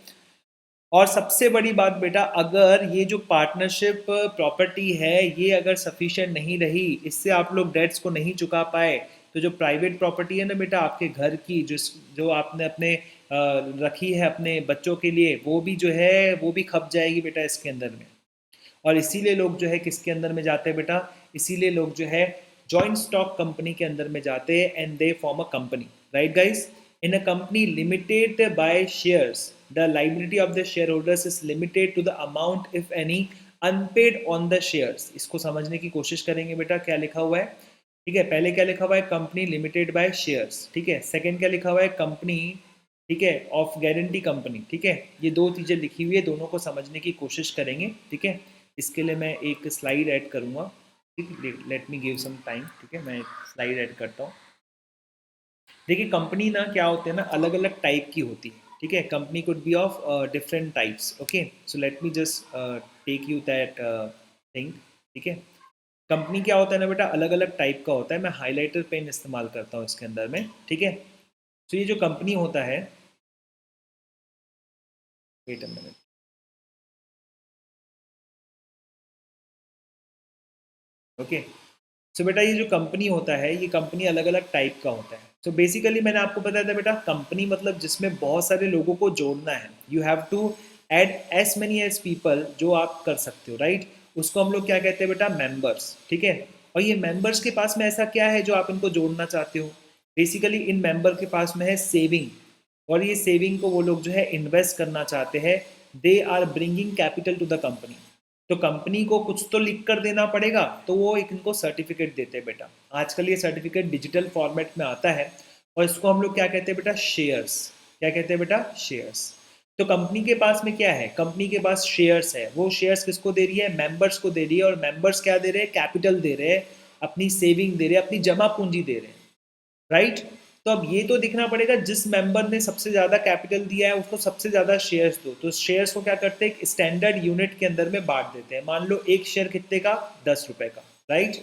और सबसे बड़ी बात बेटा, अगर ये जो पार्टनरशिप प्रॉपर्टी है ये अगर सफिशिएंट नहीं रही, इससे आप लोग डेट्स को नहीं चुका पाए, तो जो प्राइवेट प्रॉपर्टी है ना बेटा आपके घर की, जो आपने अपने रखी है अपने बच्चों के लिए, वो भी जो है वो भी खप जाएगी बेटा इसके अंदर में। और इसीलिए लोग जो है किसके अंदर में जाते हैं बेटा, इसीलिए लोग जो है जॉइंट स्टॉक कंपनी के अंदर में जाते हैं and they form a company, right guys. In a company limited by shares the liability of the share holders is limited to the amount if any unpaid on the shares. इसको समझने की कोशिश करेंगे बेटा, क्या लिखा हुआ है, ठीक है। पहले क्या लिखा हुआ है, कंपनी लिमिटेड बाय शेयर्स, ठीक है। सेकंड क्या लिखा हुआ है, कंपनी, ठीक है, ऑफ गारंटी कंपनी, ठीक है। ये दो चीज़ें लिखी हुई है, दोनों को समझने की कोशिश करेंगे, ठीक है। इसके लिए मैं एक स्लाइड ऐड करूँगा, ठीक है, let me give some time, ठीक है, मैं एक स्लाइड ऐड करता हूँ। देखिए कंपनी ना क्या होते हैं ना, अलग अलग टाइप की होती है, ठीक है। Company could be of different types, okay. So let me just take you that thing, ठीक है। कंपनी क्या होता है ना बेटा, अलग अलग टाइप का होता है। मैं हाइलाइटर पेन इस्तेमाल करता हूँ इसके अंदर में, ठीक है। तो ये जो कंपनी होता है, वेट अ मिनट, ओके। सो बेटा ये जो कंपनी होता है, ये कंपनी अलग अलग टाइप का होता है। सो बेसिकली मैंने आपको बताया था बेटा, कंपनी मतलब जिसमें बहुत सारे लोगों को जोड़ना है, you have to add as many as people, जो आप कर सकते हो, राइट। उसको हम लोग क्या कहते हैं बेटा, मेंबर्स, ठीक है। और ये मेंबर्स के पास में ऐसा क्या है जो आप इनको जोड़ना चाहते हो, बेसिकली इन मेंबर के पास में है सेविंग, और ये सेविंग को वो लोग जो है इन्वेस्ट करना चाहते हैं। They are bringing capital to the company. तो कंपनी को कुछ तो लिख कर देना पड़ेगा, तो वो एक इनको सर्टिफिकेट देते हैं बेटा। आजकल ये सर्टिफिकेट डिजिटल फॉर्मेट में आता है, और इसको हम लोग क्या कहते हैं बेटा, शेयर्स। क्या कहते हैं बेटा, शेयर्स। तो कंपनी के पास में क्या है, कंपनी के पास शेयर्स है। वो शेयर्स किसको दे रही है, मेंबर्स को दे रही है। और मेंबर्स क्या दे रहे हैं, कैपिटल दे रहे हैं, अपनी सेविंग दे रहे हैं, अपनी जमा पूंजी दे रहे हैं, राइट। तो अब ये तो दिखना पड़ेगा, जिस मेंबर ने सबसे ज़्यादा कैपिटल दिया है उसको सबसे ज़्यादा शेयर्स दो। तो शेयर्स को क्या करते हैं, एक स्टैंडर्ड यूनिट के अंदर में बांट देते हैं। मान लो एक शेयर कितने का, 10 रुपए का, राइट।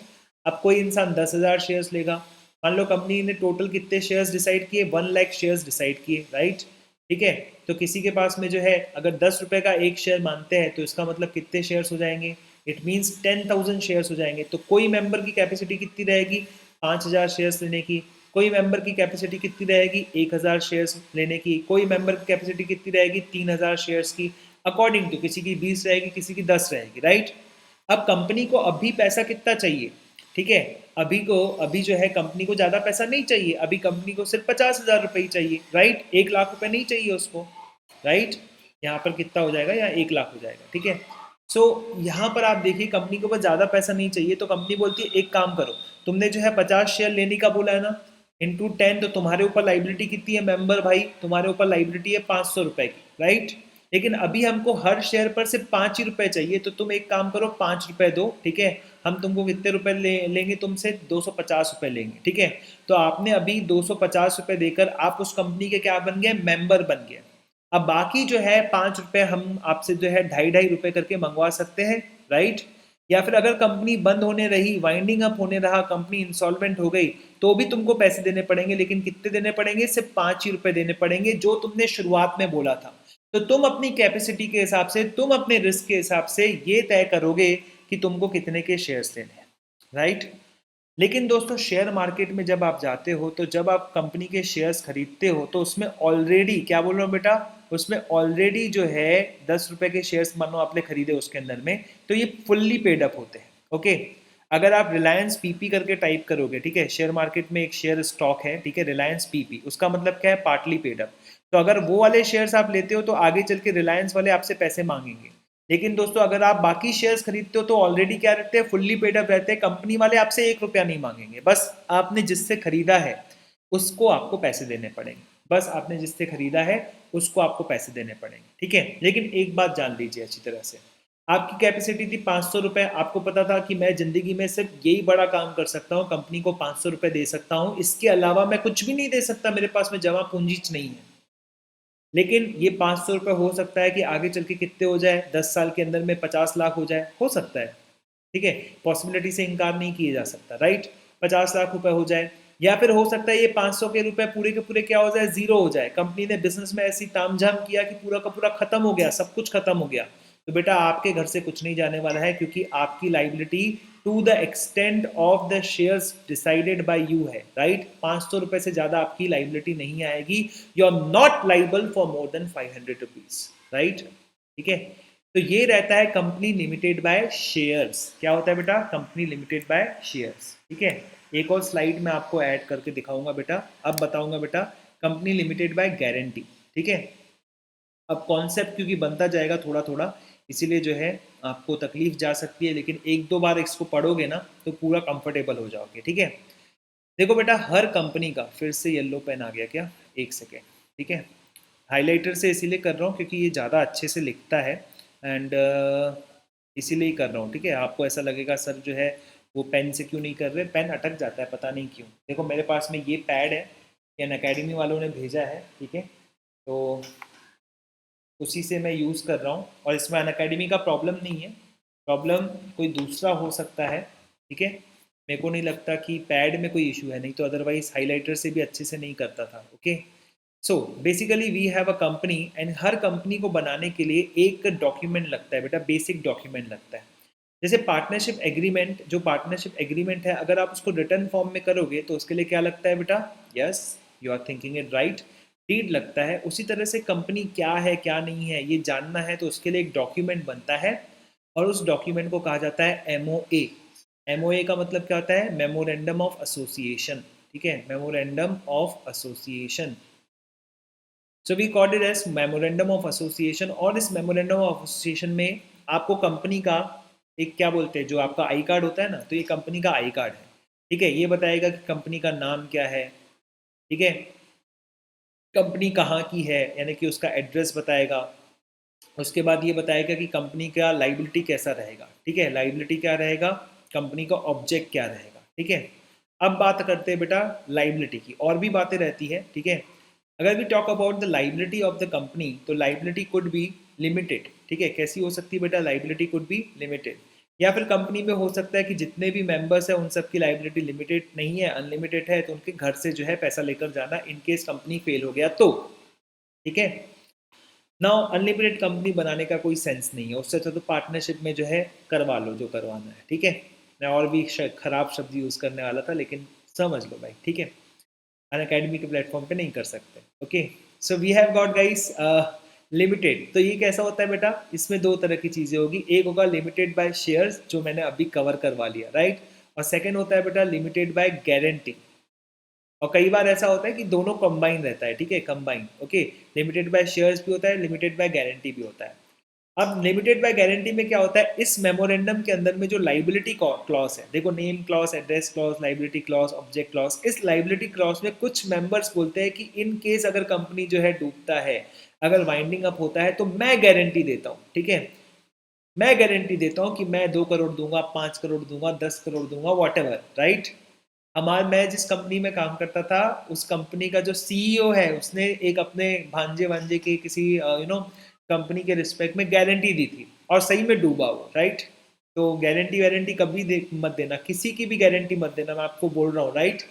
अब कोई इंसान 10,000 शेयर्स लेगा। मान लो कंपनी ने टोटल कितने शेयर्स डिसाइड किए, 1 लाख शेयर्स डिसाइड किए, राइट, ठीक है। तो किसी के पास में जो है अगर 10 रुपए का एक शेयर मानते हैं, तो इसका मतलब कितने शेयर्स हो जाएंगे, इट मीन्स 10,000 शेयर्स हो जाएंगे। तो कोई मेंबर की कैपेसिटी कितनी रहेगी, 5,000 शेयर्स लेने की। कोई मेंबर की कैपेसिटी कितनी रहेगी, 1,000 शेयर्स लेने की। कोई मेंबर की कैपेसिटी कितनी रहेगी, 3,000 शेयर्स की। अकॉर्डिंग टू, किसी की 20 रहेगी, किसी की 10 रहेगी, राइट। अब कंपनी को अभी पैसा कितना चाहिए, ठीक है। अभी जो है कंपनी को ज़्यादा पैसा नहीं चाहिए, अभी कंपनी को सिर्फ 50,000 रुपये ही चाहिए, राइट। 1 लाख रुपए नहीं चाहिए उसको, राइट। यहाँ पर कितना हो जाएगा, यहाँ 1 लाख हो जाएगा, ठीक है। सो यहाँ पर आप देखिए कंपनी को बस ज़्यादा पैसा नहीं चाहिए, तो कंपनी बोलती है एक काम करो, तुमने जो है 50 शेयर लेने का बोला है ना, इंटू 10, तो तुम्हारे ऊपर लाइबिलिटी कितनी है मेंबर भाई, तुम्हारे ऊपर लाइबिलिटी है 500 रुपए की, राइट। लेकिन अभी हमको हर शेयर पर सिर्फ 5 ही रुपए चाहिए, तो तुम एक काम करो, 5 रुपए दो, ठीक है। हम तुमको कितने रुपए लेंगे तुमसे, 250 रुपए लेंगे, ठीक है। तो आपने अभी 250 रुपए देकर आप उस कंपनी के क्या बन गए, मेंबर बन गए। अब बाकी जो है 5 रुपए हम आपसे जो है 2.5 करके मंगवा सकते हैं, राइट। या फिर अगर कंपनी बंद होने रही, वाइंडिंग अप होने रहा, कंपनी इंसॉल्वेंट हो गई, तो भी तुमको पैसे देने पड़ेंगे, लेकिन कितने देने पड़ेंगे, सिर्फ 5 ही रुपए देने पड़ेंगे, जो तुमने शुरुआत में बोला था। तो तुम अपनी कैपेसिटी के हिसाब से, तुम अपने रिस्क के हिसाब से ये तय करोगे कि तुमको कितने के शेयर्स लेने हैं, राइट। लेकिन दोस्तों शेयर मार्केट में जब आप जाते हो, तो जब आप कंपनी के शेयर्स खरीदते हो, तो उसमें ऑलरेडी, क्या बोल रहा हूँ बेटा, उसमें ऑलरेडी जो है 10 रुपए के शेयर्स मानो आपने खरीदे उसके अंदर में, तो ये फुल्ली पेड अप होते हैं, ओके। अगर आप रिलायंस पीपी करके टाइप करोगे, ठीक है, शेयर मार्केट में एक शेयर स्टॉक है, ठीक है, रिलायंस पीपी, उसका मतलब क्या है, पार्टली पेड अप। तो अगर वो वाले शेयर्स आप लेते हो, तो आगे चल के रिलायंस वाले आपसे पैसे मांगेंगे। लेकिन दोस्तों अगर आप बाकी शेयर्स खरीदते हो, तो ऑलरेडी क्या रहते हैं, फुल्ली पेड अप रहते हैं। कंपनी वाले आपसे 1 रुपया नहीं मांगेंगे, बस आपने जिससे खरीदा है उसको आपको पैसे देने पड़ेंगे, बस आपने जिससे खरीदा है उसको आपको पैसे देने पड़ेंगे, ठीक है। लेकिन एक बात जान लीजिए अच्छी तरह से, आपकी कैपेसिटी थी 500 रुपये, आपको पता था कि मैं जिंदगी में सिर्फ यही बड़ा काम कर सकता हूँ, कंपनी को 500 रुपये दे सकता हूँ, इसके अलावा मैं कुछ भी नहीं दे सकता, मेरे पास में जमा पूंजी नहीं है। लेकिन ये 500 रुपये हो सकता है कि आगे चल के कितने हो जाए, 10 साल के अंदर में 50 लाख हो जाए, हो सकता है, ठीक है। पॉसिबिलिटी से इनकार नहीं किया जा सकता, राइट। 50 लाख रुपए हो जाए, या फिर हो सकता है ये 500 के रुपए पूरे के पूरे क्या हो जाए, जीरो हो जाए। कंपनी ने बिजनेस में ऐसी तामझाम किया कि पूरा का पूरा खत्म हो गया, सब कुछ खत्म हो गया। तो बेटा आपके घर से कुछ नहीं जाने वाला है, क्योंकि आपकी liability to the extent of the shares decided by you है, राइट। 500 रुपए से ज़्यादा आपकी लाइबिलिटी नहीं आएगी। You are not liable for more than 500 rupees, right. ठीक है, तो ये रहता है कंपनी लिमिटेड बाय शेयर्स। क्या होता है बेटा? Company limited by shares. ठीक है, एक और स्लाइड में आपको ऐड करके दिखाऊंगा बेटा। अब बताऊंगा बेटा कंपनी लिमिटेड बाय गारंटी। ठीक है, अब कॉन्सेप्ट क्योंकि बनता जाएगा थोड़ा थोड़ा, इसीलिए जो है आपको तकलीफ जा सकती है, लेकिन एक दो बार इसको पढ़ोगे ना तो पूरा कंफर्टेबल हो जाओगे। ठीक है, देखो बेटा, हर कंपनी का, फिर से येलो पेन आ गया क्या, एक सेकेंड। ठीक है, हाइलाइटर से इसीलिए कर रहा हूँ क्योंकि ये ज़्यादा अच्छे से लिखता है, एंड इसीलिए ही कर रहा हूँ। ठीक है, आपको ऐसा लगेगा सर जो है वो पेन से क्यों नहीं कर रहे, पेन अटक जाता है पता नहीं क्यों। देखो मेरे पास में ये पैड है, एन अकेडमी वालों ने भेजा है। ठीक है, तो उसी से मैं यूज़ कर रहा हूँ, और इसमें अन अकेडमी का प्रॉब्लम नहीं है, प्रॉब्लम कोई दूसरा हो सकता है। ठीक है, मेरे को नहीं लगता कि पैड में कोई इशू है, नहीं तो अदरवाइज हाइलाइटर से भी अच्छे से नहीं करता था। Okay, so basically we have a company, and हर कंपनी को बनाने के लिए एक डॉक्यूमेंट लगता है बेटा, बेसिक डॉक्यूमेंट लगता है। जैसे पार्टनरशिप एग्रीमेंट, जो पार्टनरशिप एग्रीमेंट है, अगर आप उसको रिटर्न फॉर्म में करोगे तो उसके लिए क्या लगता है बेटा? Yes, you are thinking it right, deed लगता है। उसी तरह से कंपनी क्या है क्या नहीं है ये जानना है तो उसके लिए एक डॉक्यूमेंट बनता है, और उस डॉक्यूमेंट को कहा जाता है एमओए। एमओए का मतलब क्या होता है? Memorandum of association. ठीक है, memorandum of association. So we called it as memorandum of association. और इस मेमोरेंडम ऑफ एसोसिएशन में आपको कंपनी का एक क्या बोलते हैं, जो आपका आई कार्ड होता है ना, तो ये कंपनी का आई कार्ड है। ठीक है, ये बताएगा कि कंपनी का नाम क्या है। ठीक है, कंपनी कहाँ की है, यानी कि उसका एड्रेस बताएगा। उसके बाद ये बताएगा कि कंपनी का लाइबिलिटी कैसा रहेगा। ठीक है, लाइबिलिटी क्या रहेगा, कंपनी का ऑब्जेक्ट क्या रहेगा। ठीक है, अब बात करते हैं बेटा लाइबिलिटी की, और भी बातें रहती है। ठीक है, अगर we talk about the liability of the company, तो लाइबिलिटी कुड बी लिमिटेड। ठीक है, कैसी हो सकती है बेटा? लाइबिलिटी कुड बी लिमिटेड, या फिर कंपनी में हो सकता है कि जितने भी मेंबर्स हैं उन सब की लाइबिलिटी लिमिटेड नहीं है, अनलिमिटेड है, तो उनके घर से जो है पैसा लेकर जाना इन केस कंपनी फेल हो गया तो। ठीक है, नाउ अनलिमिटेड कंपनी बनाने का कोई सेंस नहीं है, उससे अच्छा तो पार्टनरशिप में जो है करवा लो जो करवाना है। ठीक है, मैं और भी खराब शब्द यूज़ करने वाला था, लेकिन समझ लो भाई। ठीक है, अन अकेडमी के प्लेटफॉर्म पे नहीं कर सकते। Okay, so we have got guys limited. तो ये कैसा होता है बेटा? इसमें दो तरह की चीज़ें होगी, एक होगा लिमिटेड बाय शेयर्स जो मैंने अभी कवर करवा लिया, राइट, और सेकेंड होता है बेटा लिमिटेड बाय गारंटी। और कई बार ऐसा होता है कि दोनों कंबाइन रहता है। ठीक है, combine. Okay, limited by shares भी होता है, लिमिटेड बाय गारंटी भी होता है। अब लिमिटेड बाय गारंटी में क्या होता है, इस मेमोरेंडम के अंदर में जो लाइबिलिटी क्लॉज है, देखो name clause, address clause, liability clause, object clause, इस लाइबिलिटी क्लॉज में कुछ मेंबर्स बोलते हैं कि इन केस अगर कंपनी जो है डूबता है, अगर वाइंडिंग अप होता है, तो मैं गारंटी देता हूँ। ठीक है, मैं गारंटी देता हूँ कि मैं 2 करोड़ दूंगा, 5 करोड़ दूंगा, 10 करोड़ दूंगा, वॉट एवर, राइट। मैं जिस कंपनी में काम करता था, उस कंपनी का जो सीईओ है उसने एक अपने भांजे भांजे के किसी कंपनी के रिस्पेक्ट में गारंटी दी थी, और सही में डूबा वो, राइट। तो गारंटी वारंटी कभी मत देना, किसी की भी गारंटी मत देना, मैं आपको बोल रहा हूँ, राइट।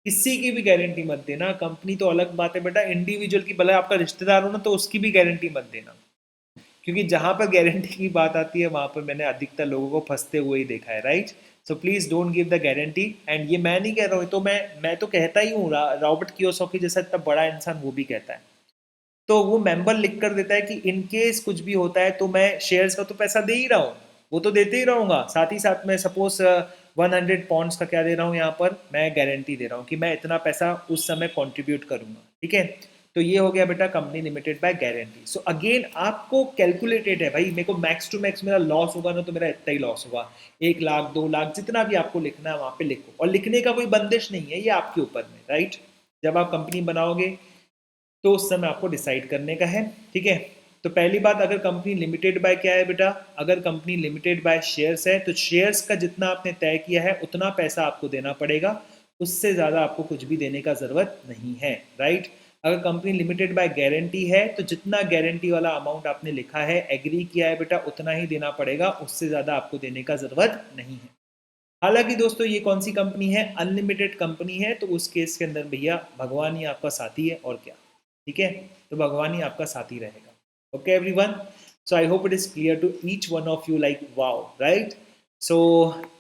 किसी की भी गारंटी मत देना। कंपनी तो अलग बात है बेटा, इंडिविजुअल की, भले आपका रिश्तेदार हो ना, तो उसकी भी गारंटी मत देना, क्योंकि जहां पर गारंटी की बात आती है वहां पर मैंने अधिकतर लोगों को फंसते हुए ही देखा है, right. So please don't give the guarantee. And ये मैं नहीं कह रहा हूँ, तो मैं तो कहता ही हूँ, रॉबर्ट कियोसाकी जैसा इतना बड़ा इंसान वो भी कहता है। तो वो मेंबर लिख कर देता है कि इन केस कुछ भी होता है तो मैं शेयर्स का तो पैसा दे ही रहा हूँ, वो तो देते ही रहूंगा, साथ ही साथ मैं सपोज 100 पॉइंट्स का क्या दे रहा हूँ यहाँ पर, मैं गारंटी दे रहा हूँ कि मैं इतना पैसा उस समय कॉन्ट्रीब्यूट करूंगा। ठीक है, तो ये हो गया बेटा company limited by guarantee. So again आपको कैलकुलेटेड है भाई, मेरे को मैक्स टू मैक्स मेरा लॉस होगा ना, तो मेरा इतना ही लॉस होगा, 1 लाख 2 लाख जितना भी आपको लिखना है वहां पे लिखो, और लिखने का कोई बंदिश नहीं है, ये आपके ऊपर में, राइट। जब आप कंपनी बनाओगे तो उस समय आपको डिसाइड करने का है। ठीक है, तो पहली बात, अगर कंपनी लिमिटेड बाय क्या है बेटा, अगर कंपनी लिमिटेड बाय शेयर्स है तो शेयर्स का जितना आपने तय किया है उतना पैसा आपको देना पड़ेगा, उससे ज़्यादा आपको कुछ भी देने का ज़रूरत नहीं है, राइट। अगर कंपनी लिमिटेड बाय गारंटी है तो जितना गारंटी वाला अमाउंट आपने लिखा है, एग्री किया है बेटा, उतना ही देना पड़ेगा, उससे ज़्यादा आपको देने का ज़रूरत नहीं है। हालांकि दोस्तों ये कौन सी कंपनी है? अनलिमिटेड कंपनी है, तो उस केस के अंदर भैया भगवान ही आपका साथी है, और क्या। ठीक है, तो भगवान ही आपका साथी रहेगा। Okay everyone, so I hope it is clear to each one of you, like wow, right. सो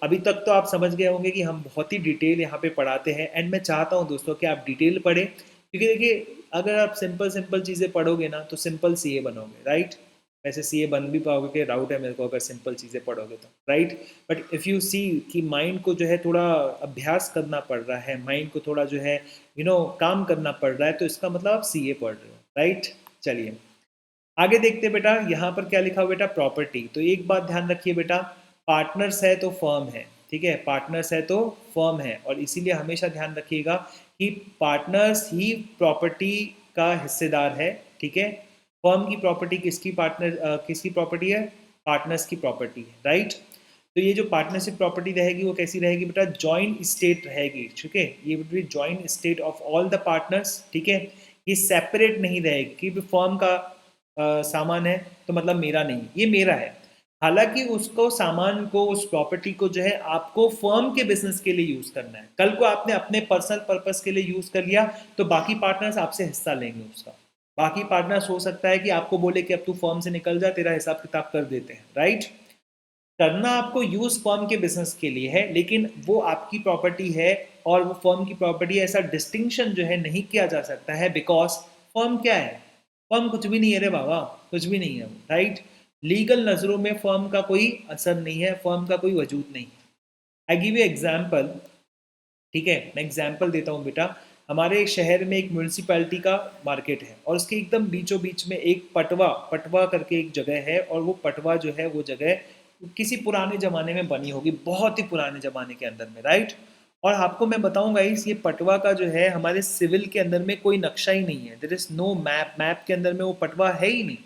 अभी तक तो आप समझ गए होंगे कि हम बहुत ही डिटेल यहाँ पे पढ़ाते हैं, एंड मैं चाहता हूँ दोस्तों कि आप डिटेल पढ़ें, क्योंकि देखिए अगर आप सिंपल सिंपल चीज़ें पढ़ोगे ना तो सिंपल सीए बनोगे, राइट। वैसे सीए बन भी पाओगे कि डाउट है मेरे को, अगर सिंपल चीज़ें पढ़ोगे तो, right. But if you see कि माइंड को जो है थोड़ा अभ्यास करना पड़ रहा है, माइंड को थोड़ा जो है काम करना पड़ रहा है, तो इसका मतलब आप सीए पढ़ रहे हो, राइट। चलिए आगे देखते हैं बेटा, यहाँ पर क्या लिखा हुआ बेटा, प्रॉपर्टी। तो एक बात ध्यान रखिए बेटा, पार्टनर्स है तो फर्म है, ठीक है, पार्टनर्स है तो फर्म है, और इसीलिए हमेशा ध्यान रखिएगा कि पार्टनर्स ही प्रॉपर्टी का हिस्सेदार है, ठीक है। फर्म की प्रॉपर्टी किसकी, किसकी प्रॉपर्टी है, पार्टनर्स की प्रॉपर्टी है, राइट। तो ये जो पार्टनरशिप प्रॉपर्टी रहेगी वो कैसी रहेगी बेटा, जॉइंट स्टेट रहेगी, ठीक है। ये बेटा joint state of all the partners, ठीक है। ये सेपरेट नहीं रहेगी कि फर्म का सामान है तो मतलब मेरा नहीं, ये मेरा है। हालांकि उसको सामान को, उस प्रॉपर्टी को जो है आपको फर्म के बिजनेस के लिए यूज करना है। कल को आपने अपने पर्सनल पर्पस के लिए यूज कर लिया तो बाकी पार्टनर्स आपसे हिस्सा लेंगे उसका। बाकी पार्टनर्स हो सकता है कि आपको बोले कि अब तू फर्म से निकल जा, तेरा हिसाब किताब कर देते हैं, राइट। करना आपको यूज फर्म के बिजनेस के लिए है, लेकिन वो आपकी प्रॉपर्टी है और वो फर्म की प्रॉपर्टी है, ऐसा डिस्टिंक्शन जो है नहीं किया जा सकता है, बिकॉज फर्म क्या है, फर्म कुछ भी नहीं है रे बाबा, कुछ भी नहीं है, राइट। लीगल नज़रों में फर्म का कोई असर नहीं है, फर्म का कोई वजूद नहीं है। आई गिव यू एग्जाम्पल, ठीक है, मैं एग्जाम्पल देता हूँ बेटा। हमारे शहर में एक म्यूनसिपैलिटी का मार्केट है और उसके एकदम बीचों बीच में एक पटवा पटवा करके एक जगह है, और वो पटवा जो है वो जगह किसी पुराने ज़माने में बनी होगी, बहुत ही पुराने ज़माने के अंदर में, राइट। और आपको मैं बताऊंगा इस ये पटवा का जो है हमारे सिविल के अंदर में कोई नक्शा ही नहीं है, there is no map, map के अंदर में वो पटवा है ही नहीं।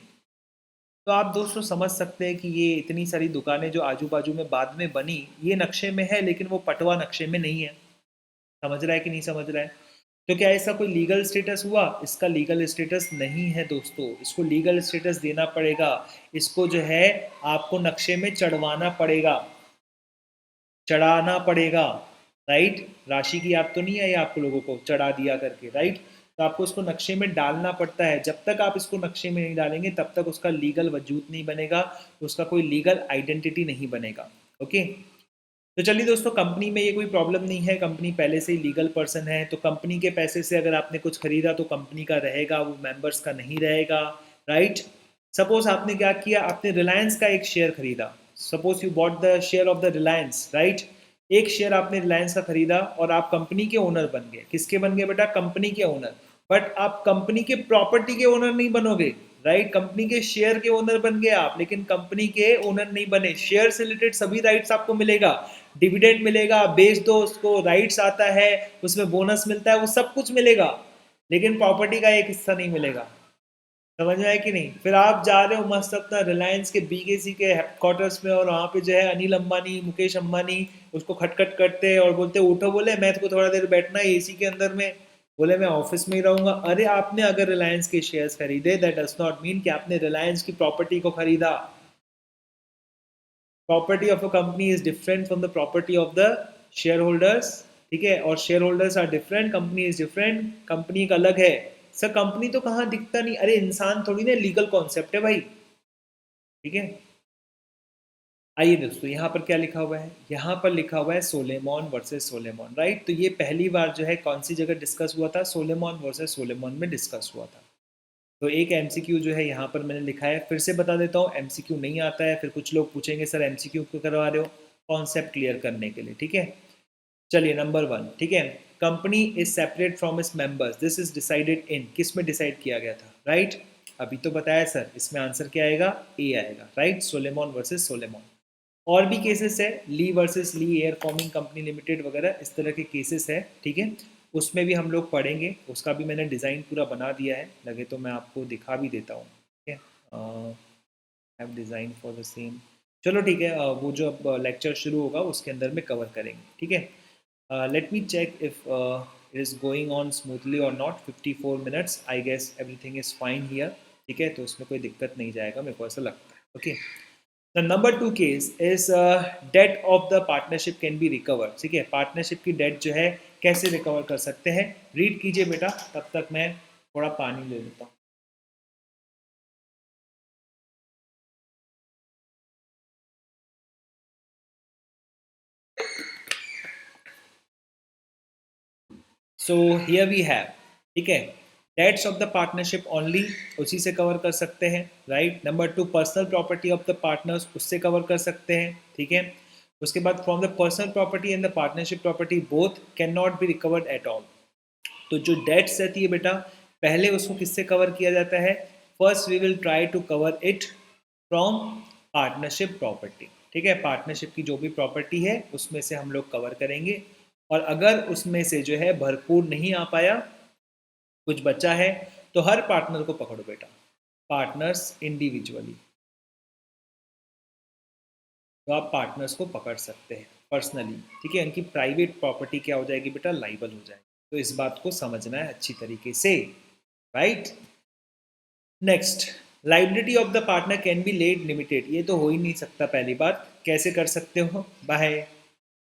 तो आप दोस्तों समझ सकते हैं कि ये इतनी सारी दुकानें जो आजू बाजू में बाद में बनी, ये नक्शे में है लेकिन वो पटवा नक्शे में नहीं है। समझ रहा है कि नहीं समझ रहा है। तो क्या ऐसा कोई लीगल स्टेटस हुआ, इसका लीगल स्टेटस नहीं है दोस्तों, इसको लीगल स्टेटस देना पड़ेगा, इसको जो है आपको नक्शे में चढ़वाना पड़ेगा, चढ़ाना पड़ेगा, राइट। राशि की याद तो नहीं आई आप लोगों को, चढ़ा दिया करके, राइट। तो आपको उसको नक्शे में डालना पड़ता है, जब तक आप इसको नक्शे में नहीं डालेंगे तब तक उसका लीगल वजूद नहीं बनेगा, उसका कोई लीगल आइडेंटिटी नहीं बनेगा, ओके। तो चलिए दोस्तों, कंपनी में ये कोई प्रॉब्लम नहीं है, कंपनी पहले से ही लीगल पर्सन है, तो कंपनी के पैसे से अगर आपने कुछ खरीदा तो कंपनी का रहेगा, वो मेंबर्स का नहीं रहेगा, राइट। सपोज आपने क्या किया, आपने रिलायंस का एक शेयर खरीदा, suppose you bought the share of the Reliance, right. एक शेयर आपने रिलायंस का खरीदा और आप कंपनी के ओनर बन गए, किसके बन गए बेटा, कंपनी के ओनर। बट आप कंपनी के प्रॉपर्टी के ओनर नहीं बनोगे, राइट। कंपनी के शेयर के ओनर बन गए आप, लेकिन कंपनी के ओनर नहीं बने। शेयर से रिलेटेड सभी राइट्स आपको मिलेगा, डिविडेंड मिलेगा, बेच दो उसको, राइट्स आता है, उसमें बोनस मिलता है, वो सब कुछ मिलेगा, लेकिन प्रॉपर्टी का एक हिस्सा नहीं मिलेगा। समझ में आया कि नहीं। फिर आप जा रहे हो मस्त अपना रिलायंस के बीकेसी के हेडक्वार्टर्स में, और वहाँ पे जो है अनिल अंबानी, मुकेश अंबानी उसको खटखट करते हैं और बोलते हैं उठो, बोले मैं तो थोड़ा देर बैठना है एसी के अंदर में, बोले मैं ऑफिस में ही रहूंगा। अरे आपने अगर रिलायंस के शेयर्स खरीदे, दैट डज नॉट मीन कि आपने रिलायंस की प्रॉपर्टी को खरीदा। Property of a company is different from the property of the share holders, ठीक है। और share holders are different, company is different, company एक अलग है। सर कंपनी तो कहाँ दिखता नहीं, अरे इंसान थोड़ी ना, लीगल कॉन्सेप्ट है भाई, ठीक है। आइए दोस्तों, यहाँ पर क्या लिखा हुआ है, यहाँ पर लिखा हुआ है सोलेमॉन वर्सेस सोलेमॉन, राइट। तो ये पहली बार जो है कौन सी जगह डिस्कस हुआ था, सोलेमॉन वर्सेस सोलेमॉन में डिस्कस हुआ था। तो एक एमसीक्यू जो है यहाँ पर मैंने लिखा है, फिर से बता देता हूँ, एमसीक्यू नहीं आता है, फिर कुछ लोग पूछेंगे सर एमसीक्यू क्यों करवा रहे हो, कॉन्सेप्ट क्लियर करने के लिए, ठीक है। चलिए नंबर वन, ठीक है, कंपनी इज सेपरेट फ्रॉम इस members, this is decided in, किस में डिसाइड किया गया था, राइट। अभी तो बताया सर, इसमें आंसर क्या आएगा, ए आएगा, राइट, सोलेमॉन वर्सेस सोलेमॉन। और भी केसेस है, ली वर्सेस ली एयर फॉर्मिंग कंपनी लिमिटेड वगैरह, इस तरह के केसेस है, ठीक है। उसमें भी हम लोग पढ़ेंगे, उसका भी मैंने डिज़ाइन पूरा बना दिया है, लगे तो मैं आपको दिखा भी देता हूँ, ठीक है। Have design for the same, चलो ठीक है, वो जो अब लेक्चर शुरू होगा उसके अंदर में कवर करेंगे, ठीक है। Let me check if it is going on smoothly और not, 54 minutes, I guess everything is fine here, ठीक है, तो उसमें कोई दिक्कत नहीं जाएगा, मेरे को ऐसा लगता है, okay. The number two case is debt of the partnership can be recovered, ठीक है, पार्टनरशिप की डेट जो है कैसे रिकवर कर सकते हैं, रीड कीजिए बेटा, तब तक मैं थोड़ा पानी ले लेता हूँ। सो हियर वी हैव, ठीक है, debts of the partnership only, उसी से कवर कर सकते हैं, right. Number 2, personal property of the partners, उससे कवर कर सकते हैं, ठीक है। उसके बाद from the personal property and the partnership property both can not be recovered at all. तो जो डेट्स रहती है बेटा, पहले उसको किससे कवर किया जाता है? First we will try to cover it from partnership property, ठीक है। पार्टनरशिप की जो भी प्रॉपर्टी है उसमें से हम लोग कवर करेंगे, और अगर उसमें से जो है भरपूर नहीं आ पाया, कुछ बचा है, तो हर पार्टनर को पकड़ो बेटा, पार्टनर्स इंडिविजुअली, तो आप पार्टनर्स को पकड़ सकते हैं पर्सनली, ठीक है। उनकी प्राइवेट प्रॉपर्टी क्या हो जाएगी बेटा? लाइबल हो जाएगी। तो इस बात को समझना है अच्छी तरीके से, right. Next, liability of the partner can be led limited, ये तो हो ही नहीं सकता। पहली बात, कैसे कर सकते हो? By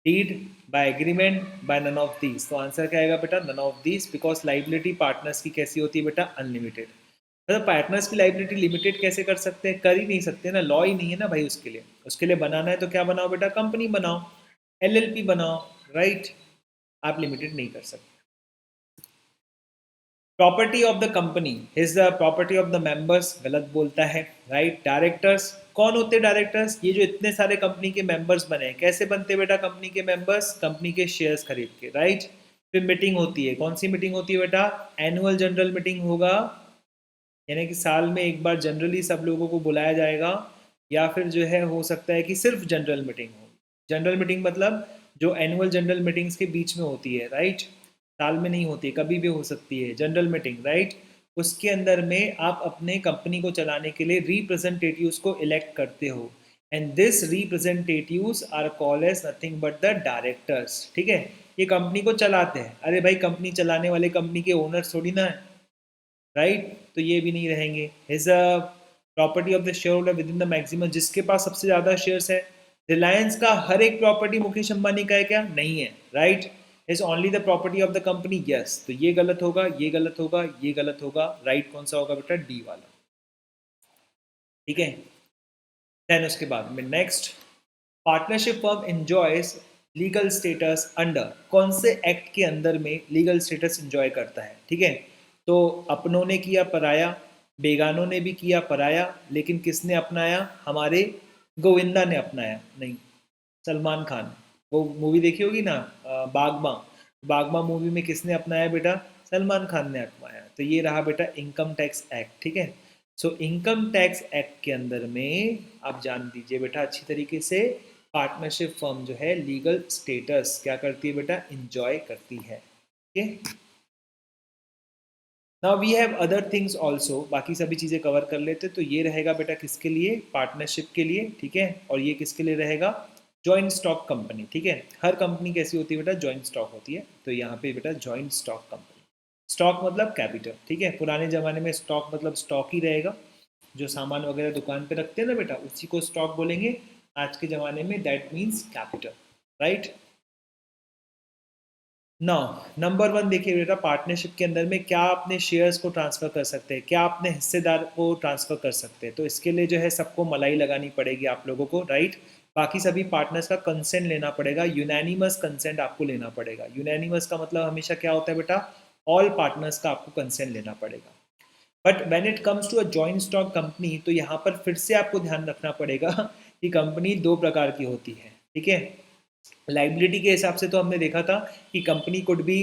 deed, by agreement, by none of these. तो आंसर क्या आएगा बेटा? None of these, because liability partners की कैसी होती है बेटा? अनलिमिटेड। मतलब पार्टनर्स की लाइबिलिटी लिमिटेड कैसे कर सकते हैं? कर ही नहीं सकते ना, लॉ ही नहीं है ना भाई उसके लिए। उसके लिए बनाना है तो क्या बनाओ बेटा? कंपनी बनाओ, एलएलपी बनाओ, राइट। आप लिमिटेड नहीं कर सकते। Property of the company is the property of the members, गलत बोलता है, राइट। डायरेक्टर्स, कौन होते हैं डायरेक्टर्स? ये जो इतने सारे कंपनी के मेंबर्स बने, कैसे बनते बेटा कंपनी के मेंबर्स? कंपनी के शेयर्स खरीद के, राइट। फिर मीटिंग होती है, कौन सी मीटिंग होती है बेटा? एनुअल जनरल मीटिंग होगा, यानी कि साल में एक बार जनरली सब लोगों को बुलाया जाएगा, या फिर जो है हो सकता है कि सिर्फ जनरल मीटिंग हो। जनरल मीटिंग मतलब जो एनुअल जनरल मीटिंग्स के बीच में होती है, राइट। साल में नहीं होती, कभी भी हो सकती है जनरल मीटिंग, राइट। उसके अंदर में आप अपने कंपनी को चलाने के लिए रिप्रेजेंटेटिव्स को इलेक्ट करते हो, and this representatives are called as nothing but the directors, ठीक है। ये कंपनी को चलाते हैं। अरे भाई, कंपनी चलाने वाले कंपनी के ओनर थोड़ी ना है, राइट। तो ये भी नहीं रहेंगे। Is a property of the share holder with in the maximum, जिसके पास सबसे ज़्यादा शेयर्स है। रिलायंस का हर एक प्रॉपर्टी मुकेश अंबानी का है क्या? नहीं है, right. Is only the property of the company, yes. तो ये गलत होगा, ये गलत होगा, ये गलत होगा, राइट कौन सा होगा बेटा? डी वाला, ठीक है। देन उसके बाद में next, partnership firm enjoys legal status under, कौन से एक्ट के अंदर में लीगल स्टेटस एंजॉय करता है? ठीक है, तो अपनों ने किया पराया, बेगानों ने भी किया पराया, लेकिन किसने अपनाया? हमारे गोविंदा ने अपनाया, नहीं सलमान खान। वो मूवी देखी होगी ना, बागबां। बागबां मूवी में किसने अपनाया बेटा? सलमान खान ने अपनाया। तो ये रहा बेटा इनकम टैक्स एक्ट, ठीक है। सो इनकम टैक्स एक्ट के अंदर में आप जान दीजिए बेटा अच्छी तरीके से, पार्टनरशिप फर्म जो है लीगल स्टेटस क्या करती है बेटा? इंजॉय करती है, ठीक है। Now we have other things also, बाकी सभी चीज़ें कवर कर लेते। तो ये रहेगा बेटा किसके लिए? पार्टनरशिप के लिए, ठीक है। और ये किसके लिए रहेगा? जॉइंट स्टॉक कंपनी, ठीक है। हर कंपनी कैसी होती है बेटा? जॉइंट स्टॉक होती है। तो यहाँ पे बेटा जॉइंट स्टॉक कंपनी, स्टॉक मतलब कैपिटल, ठीक है। पुराने ज़माने में स्टॉक मतलब स्टॉक ही रहेगा, जो सामान वगैरह दुकान पे रखते हैं ना बेटा, उसी को स्टॉक बोलेंगे। आज के ज़माने में that means capital, right. Now, number one देखिए बेटा, पार्टनरशिप के अंदर में क्या अपने शेयर्स को ट्रांसफ़र कर सकते हैं? क्या अपने हिस्सेदार को ट्रांसफ़र कर सकते हैं? तो इसके लिए जो है सबको मलाई लगानी पड़ेगी आप लोगों को, राइट। बाकी सभी पार्टनर्स का कंसेंट लेना पड़ेगा, यूनैनिमस कंसेंट आपको लेना पड़ेगा। यूनैनिमस का मतलब हमेशा क्या होता है बेटा? ऑल पार्टनर्स का आपको कंसेंट लेना पड़ेगा। But when it comes to a joint stock company, तो यहाँ पर फिर से आपको ध्यान रखना पड़ेगा कि कंपनी दो प्रकार की होती है, ठीक है। लाइबिलिटी के हिसाब से तो हमने देखा था कि company could be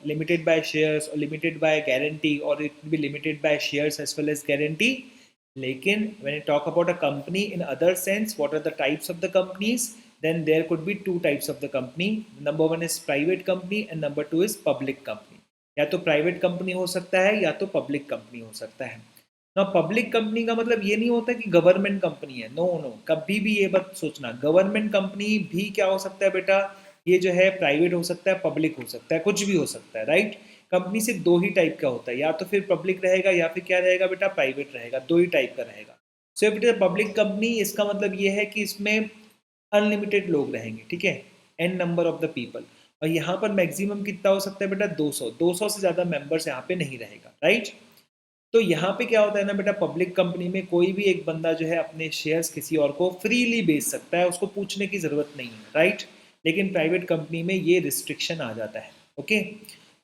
limited by shares और लिमिटेड बाय गारंटी, और it be limited by shares as well as guarantee. लेकिन when you talk about a company in other sense, what are the types of the companies? Then there could be two types of the company. Number one is private company and number two is public company. या तो private company हो सकता है या तो public company हो सकता है ना। पब्लिक कंपनी का मतलब ये नहीं होता कि गवर्नमेंट कंपनी है, नो नो, कभी भी ये बात सोचना। गवर्नमेंट कंपनी भी क्या हो सकता है बेटा? ये जो है प्राइवेट हो सकता है, पब्लिक हो सकता है, कुछ भी हो सकता है, राइट। कंपनी सिर्फ दो ही टाइप का होता है, या तो फिर पब्लिक रहेगा या फिर क्या रहेगा बेटा? प्राइवेट रहेगा, दो ही टाइप का रहेगा। So if it is public company, इसका मतलब ये है कि इसमें अनलिमिटेड लोग रहेंगे, ठीक है, n number of the people. और यहाँ पर मैक्सिमम कितना हो सकता है बेटा? 200, 200 से ज़्यादा मेंबर्स यहाँ पे नहीं रहेगा, राइट। तो यहाँ पे क्या होता है ना बेटा, पब्लिक कंपनी में कोई भी एक बंदा जो है अपने शेयर्स किसी और को फ्रीली बेच सकता है, उसको पूछने की ज़रूरत नहीं है, राइट। लेकिन प्राइवेट कंपनी में ये रिस्ट्रिक्शन आ जाता है, ओके।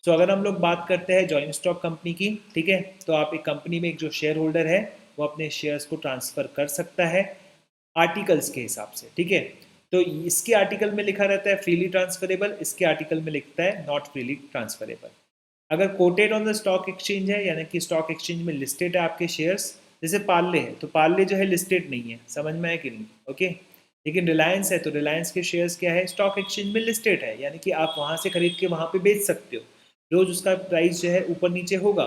सो अगर हम लोग बात करते हैं जॉइंट स्टॉक कंपनी की, ठीक है, तो आप एक कंपनी में एक जो शेयर होल्डर है वो अपने शेयर्स को ट्रांसफ़र कर सकता है आर्टिकल्स के हिसाब से, ठीक है। तो इसके आर्टिकल में लिखा रहता है फ्रीली ट्रांसफरेबल, इसके आर्टिकल में लिखता है नॉट फ्रीली ट्रांसफरेबल। अगर coated on the stock exchange है, यानी कि स्टॉक एक्सचेंज में लिस्टेड है आपके शेयर्स, जैसे पार्ले है, तो पार्ले जो है लिस्टेड नहीं है, समझ में आया कि नहीं, ओके। लेकिन रिलायंस है तो रिलायंस के शेयर्स क्या है, स्टॉक एक्सचेंज में लिस्टेड है, यानी कि आप वहाँ से खरीद के वहाँ पे बेच सकते हो, रोज उसका प्राइस जो है ऊपर नीचे होगा।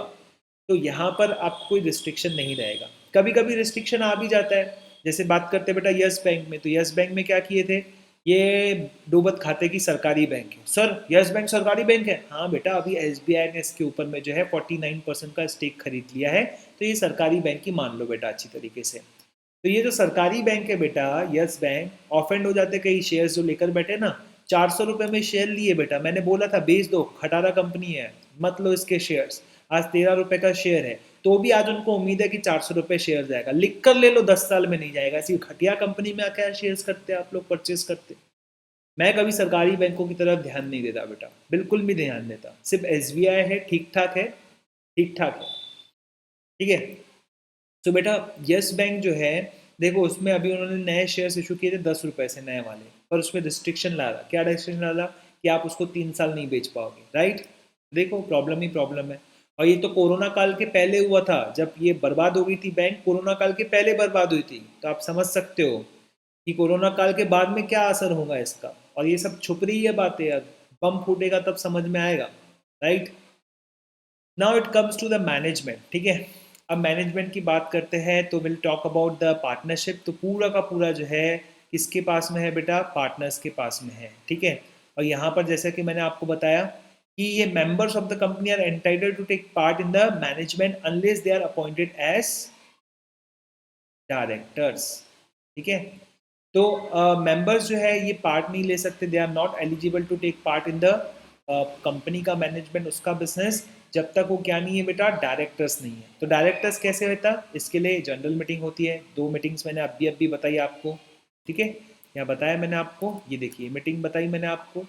तो यहाँ पर आपको कोई रिस्ट्रिक्शन नहीं रहेगा। कभी कभी रिस्ट्रिक्शन आ भी जाता है, जैसे बात करते हैं बेटा यस बैंक में, तो यस बैंक में क्या किए थे, ये डूबत खाते की सरकारी बैंक है। सर यस बैंक सरकारी बैंक है, हाँ बेटा, अभी एसबीआई ने इसके ऊपर में जो है 49% का स्टेक खरीद लिया है, तो ये सरकारी बैंक ही मान लो बेटा अच्छी तरीके से। तो ये जो सरकारी बैंक है बेटा यस बैंक, ऑफेंड हो जाते कई शेयर्स जो लेकर बैठे ना, 400 रुपये में शेयर लिए बेटा, मैंने बोला था बेच दो, खटारा कंपनी है, मत लो इसके शेयर्स, आज 13 रुपये का शेयर है, तो भी आज उनको उम्मीद है कि 400 रुपये शेयर जाएगा, लिख कर ले लो 10 साल में नहीं जाएगा। ऐसी घटिया कंपनी में आकर शेयर्स करते आप लोग, परचेज करते। मैं कभी सरकारी बैंकों की तरफ ध्यान नहीं देता बेटा, बिल्कुल भी ध्यान देता, सिर्फ एसबीआई है ठीक ठाक है, ठीक ठाक है, ठीक है। तो बेटा यस बैंक जो है, देखो उसमें अभी उन्होंने नए शेयर्स इशू किए थे 10 रुपये से, नए वाले, पर उसमें रिस्ट्रिक्शन ला रहा, क्या रिस्ट्रिक्शन ला रहा, कि आप उसको 3 साल नहीं बेच पाओगे, राइट। देखो प्रॉब्लम ही प्रॉब्लम है। और ये तो कोरोना काल के पहले हुआ था, जब ये बर्बाद हो गई थी बैंक, कोरोना काल के पहले बर्बाद हुई थी, तो आप समझ सकते हो कि कोरोना काल के बाद में क्या असर होगा इसका। और ये सब छुप रही है बातें, अब बम फूटेगा तब समझ में आएगा, right. Now it comes to the management, ठीक है। अब मैनेजमेंट की बात करते हैं तो will talk about the partnership. तो पूरा का पूरा जो है किसके पास में है बेटा, पार्टनर्स के पास में है, ठीक है। और यहाँ पर जैसा कि मैंने आपको बताया कि ये members of the company are entitled to take part in the management unless they are appointed as directors, ठीक है। तो मेंबर्स जो है ये पार्ट नहीं ले सकते, they are not eligible to take part in the company का मैनेजमेंट, उसका बिजनेस, जब तक वो क्या नहीं है बेटा, डायरेक्टर्स नहीं है। तो डायरेक्टर्स कैसे होता, इसके लिए जनरल मीटिंग होती है, 2 मीटिंग्स मैंने अभी बताई आपको, ठीक है। यहाँ बताया मैंने आपको, ये देखिए मीटिंग बताई मैंने आपको,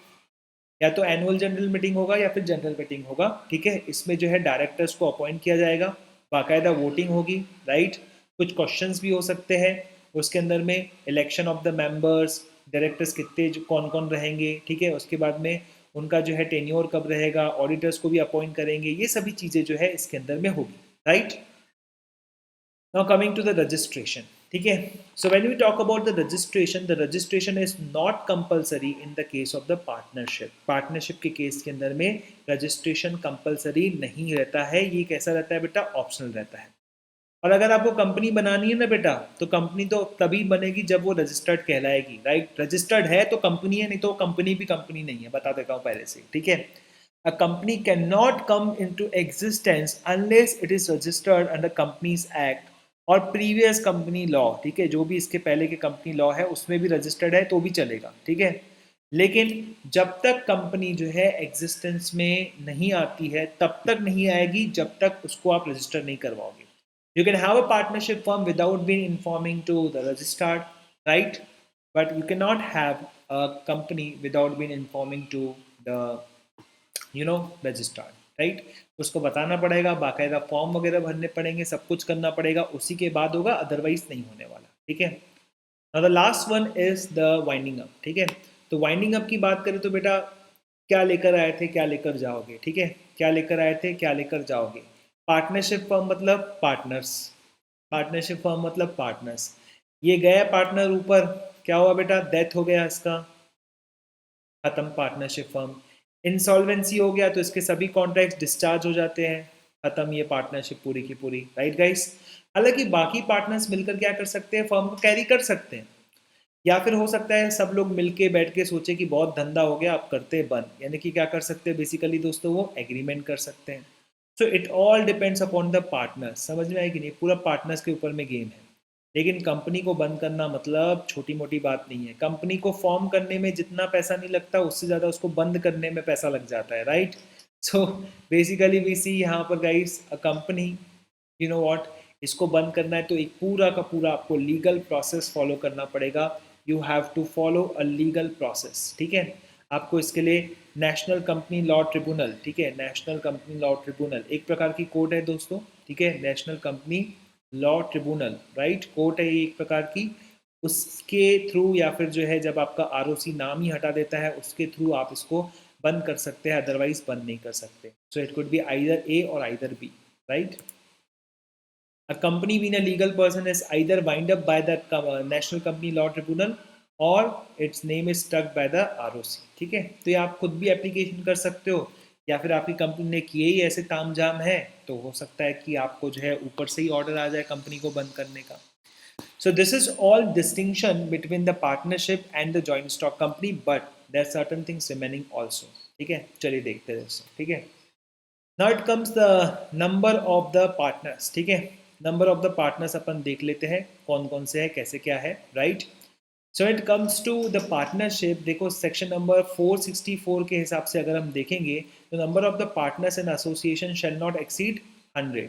या तो एनुअल जनरल मीटिंग होगा या फिर जनरल मीटिंग होगा, ठीक है। इसमें जो है डायरेक्टर्स को अपॉइंट किया जाएगा, बाकायदा वोटिंग होगी, राइट। कुछ क्वेश्चंस भी हो सकते हैं उसके अंदर में, election of the members, directors कितने कौन कौन रहेंगे, ठीक है। उसके बाद में उनका जो है टेन्योर कब रहेगा, ऑडिटर्स को भी अपॉइंट करेंगे, ये सभी चीज़ें जो है इसके अंदर में होगी, right. Now coming to the registration, ठीक है। So when we talk about the registration is not compulsory in the case of the partnership. Partnership के केस के अंदर में registration compulsory नहीं रहता है, ये कैसा रहता है बेटा, ऑप्शनल रहता है। और अगर आपको कंपनी बनानी है ना बेटा, तो कंपनी तो तभी बनेगी जब वो रजिस्टर्ड कहलाएगी, राइट। रजिस्टर्ड है तो कंपनी है, नहीं तो कंपनी भी कंपनी नहीं है, बता देता हूँ पहले से, ठीक है। A company cannot come into existence unless it is registered under Companies Act और प्रीवियस कंपनी लॉ, ठीक है। जो भी इसके पहले के कंपनी लॉ है उसमें भी रजिस्टर्ड है तो भी चलेगा, ठीक है। लेकिन जब तक कंपनी जो है एग्जिस्टेंस में नहीं आती है तब तक नहीं आएगी जब तक उसको आप रजिस्टर नहीं करवाओगे। You can have a partnership firm without being informing to the registrard, right? But you cannot have a company without being informing to the registrar, right. उसको बताना पड़ेगा, बाकायदा फॉर्म वगैरह भरने पड़ेंगे, सब कुछ करना पड़ेगा, उसी के बाद होगा, अदरवाइज नहीं होने वाला, ठीक है। The last one is the winding up, ठीक है। तो वाइंडिंग अप की बात करें तो बेटा क्या लेकर आए थे क्या लेकर जाओगे, ठीक है। क्या लेकर आए थे क्या लेकर जाओगे। पार्टनरशिप फर्म मतलब पार्टनर्स, पार्टनरशिप फर्म मतलब पार्टनर्स। ये गया पार्टनर ऊपर, क्या हुआ बेटा, डेथ हो गया इसका, खत्म पार्टनरशिप फर्म। इंसॉल्वेंसी हो गया तो इसके सभी कॉन्ट्रैक्ट्स डिस्चार्ज हो जाते हैं, खत्म ये पार्टनरशिप पूरी की पूरी, राइट गाइस। हालांकि बाकी पार्टनर्स मिलकर क्या कर सकते हैं, फर्म को कैरी कर सकते हैं, या फिर हो सकता है सब लोग मिलके बैठ के सोचे कि बहुत धंधा हो गया आप करते हैं बंद, यानी कि क्या कर सकते हैं बेसिकली दोस्तों, वो एग्रीमेंट कर सकते हैं। So it all depends upon the partners, समझ में आए कि नहीं, पूरा पार्टनर्स के ऊपर में गेम है। लेकिन कंपनी को बंद करना मतलब छोटी मोटी बात नहीं है, कंपनी को फॉर्म करने में जितना पैसा नहीं लगता उससे ज़्यादा उसको बंद करने में पैसा लग जाता है, राइट। सो बेसिकली वी सी यहाँ पर guys a company, you know what, इसको बंद करना है तो एक पूरा का पूरा आपको लीगल प्रोसेस फॉलो करना पड़ेगा, you have to follow a legal process, ठीक है। आपको इसके लिए नेशनल कंपनी लॉ ट्रिब्यूनल, ठीक है, नेशनल कंपनी लॉ ट्रिब्यूनल एक प्रकार की कोर्ट है दोस्तों, ठीक है, national company law tribunal, right, court है ये एक प्रकार की। उसके थ्रू या फिर जो है जब आपका आरओसी नाम ही हटा देता है उसके थ्रू आप इसको बंद कर सकते हैं, अदरवाइज बंद नहीं कर सकते। So it could be either A or either B, right. A company being a legal person is either wind up by the National Company Law Tribunal or its name is stuck by the ROC, ठीक है। तो ये आप खुद भी application कर सकते हो या फिर आपकी कंपनी ने किए ही ऐसे तामझाम है तो हो सकता है कि आपको जो है ऊपर से ही ऑर्डर आ जाए कंपनी को बंद करने का। So this is all distinction between the partnership and the joint stock company, but there are certain things remaining also, ठीक है। चलिए देखते हैं दोस्तों, ठीक है। Now it comes the number of the partners, ठीक है। नंबर ऑफ द पार्टनर्स अपन देख लेते हैं कौन कौन से है, कैसे क्या है, right. So it comes to the partnership, देखो सेक्शन नंबर 464 के हिसाब से अगर हम देखेंगे तो number of the partners in association shall not exceed 100,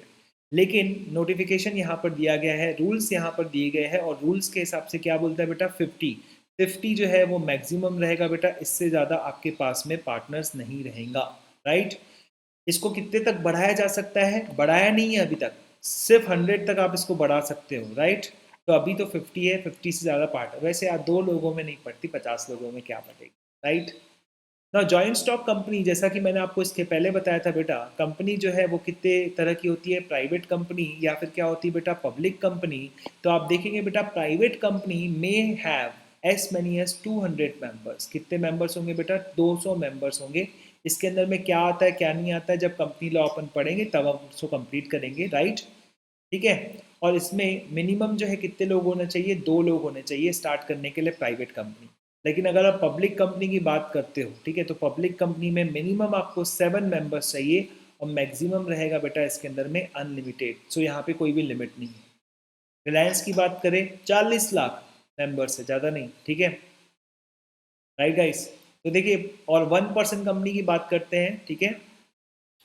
लेकिन नोटिफिकेशन यहाँ पर दिया गया है, रूल्स यहाँ पर दिए गए हैं और रूल्स के हिसाब से क्या बोलता है बेटा 50 जो है वो मैक्सिमम रहेगा बेटा, इससे ज़्यादा आपके पास में पार्टनर्स नहीं रहेगा, राइट। इसको कितने तक बढ़ाया जा सकता है, बढ़ाया नहीं है अभी तक, सिर्फ 100 तक आप इसको बढ़ा सकते हो, राइट। तो अभी तो 50 है, 50 से ज़्यादा पार्ट वैसे यार 2 लोगों में नहीं पड़ती, 50 लोगों में क्या पड़ेगी, राइट। ना जॉइंट स्टॉक कंपनी, जैसा कि मैंने आपको इसके पहले बताया था बेटा, कंपनी जो है वो कितने तरह की होती है, प्राइवेट कंपनी या फिर क्या होती है बेटा, पब्लिक कंपनी। तो आप देखेंगे बेटा प्राइवेट कंपनी में have S many S 200 members, कितने मेंबर्स होंगे बेटा, 200 मेंबर्स होंगे। इसके अंदर में क्या आता है क्या नहीं आता है, जब कंपनी लॉ अपन पढ़ेंगे तब हम उसको कंप्लीट करेंगे, राइट, ठीक है। और इसमें मिनिमम जो है कितने लोग होने चाहिए, 2 लोग होने चाहिए स्टार्ट करने के लिए प्राइवेट कंपनी। लेकिन अगर आप पब्लिक कंपनी की बात करते हो, ठीक है, तो पब्लिक कंपनी में मिनिमम आपको 7 मेंबर्स चाहिए और मैक्सिमम रहेगा बेटा इसके अंदर में अनलिमिटेड। सो यहाँ पे कोई भी लिमिट नहीं है। रिलायंस की बात करें 40 लाख मेंबर्स है, ज़्यादा नहीं, ठीक है, राइट गाइस। तो देखिए और 1% कंपनी की बात करते हैं, ठीक है,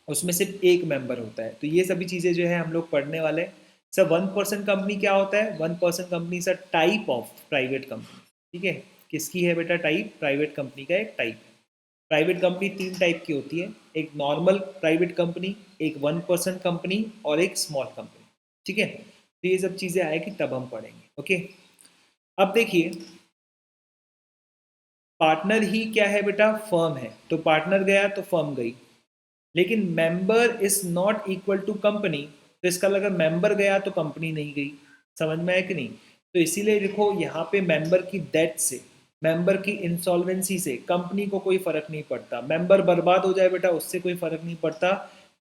उसमें सिर्फ एक मेंबर होता है। तो ये सभी चीज़ें जो है हम लोग पढ़ने वाले हैं। सर 1% कंपनी क्या होता है, 1% company sir type of private company, ठीक है, किसकी है बेटा टाइप, प्राइवेट कंपनी का एक टाइप है। प्राइवेट कंपनी 3 टाइप की होती है, एक नॉर्मल प्राइवेट कंपनी, एक 1% कंपनी और एक स्मॉल कंपनी, ठीक है। तो ये सब चीज़ें आएगी तब हम पढ़ेंगे, ओके। अब देखिए पार्टनर ही क्या है बेटा, फर्म है, तो पार्टनर गया तो फर्म गई। लेकिन member is not equal to company, तो इसका अगर मेंबर गया तो कंपनी नहीं गई, समझ में आया कि नहीं। तो इसीलिए देखो यहाँ पे मेंबर की डेथ से, मेंबर की इंसॉल्वेंसी से कंपनी को कोई फर्क नहीं पड़ता। मेंबर बर्बाद हो जाए बेटा उससे कोई फर्क नहीं पड़ता,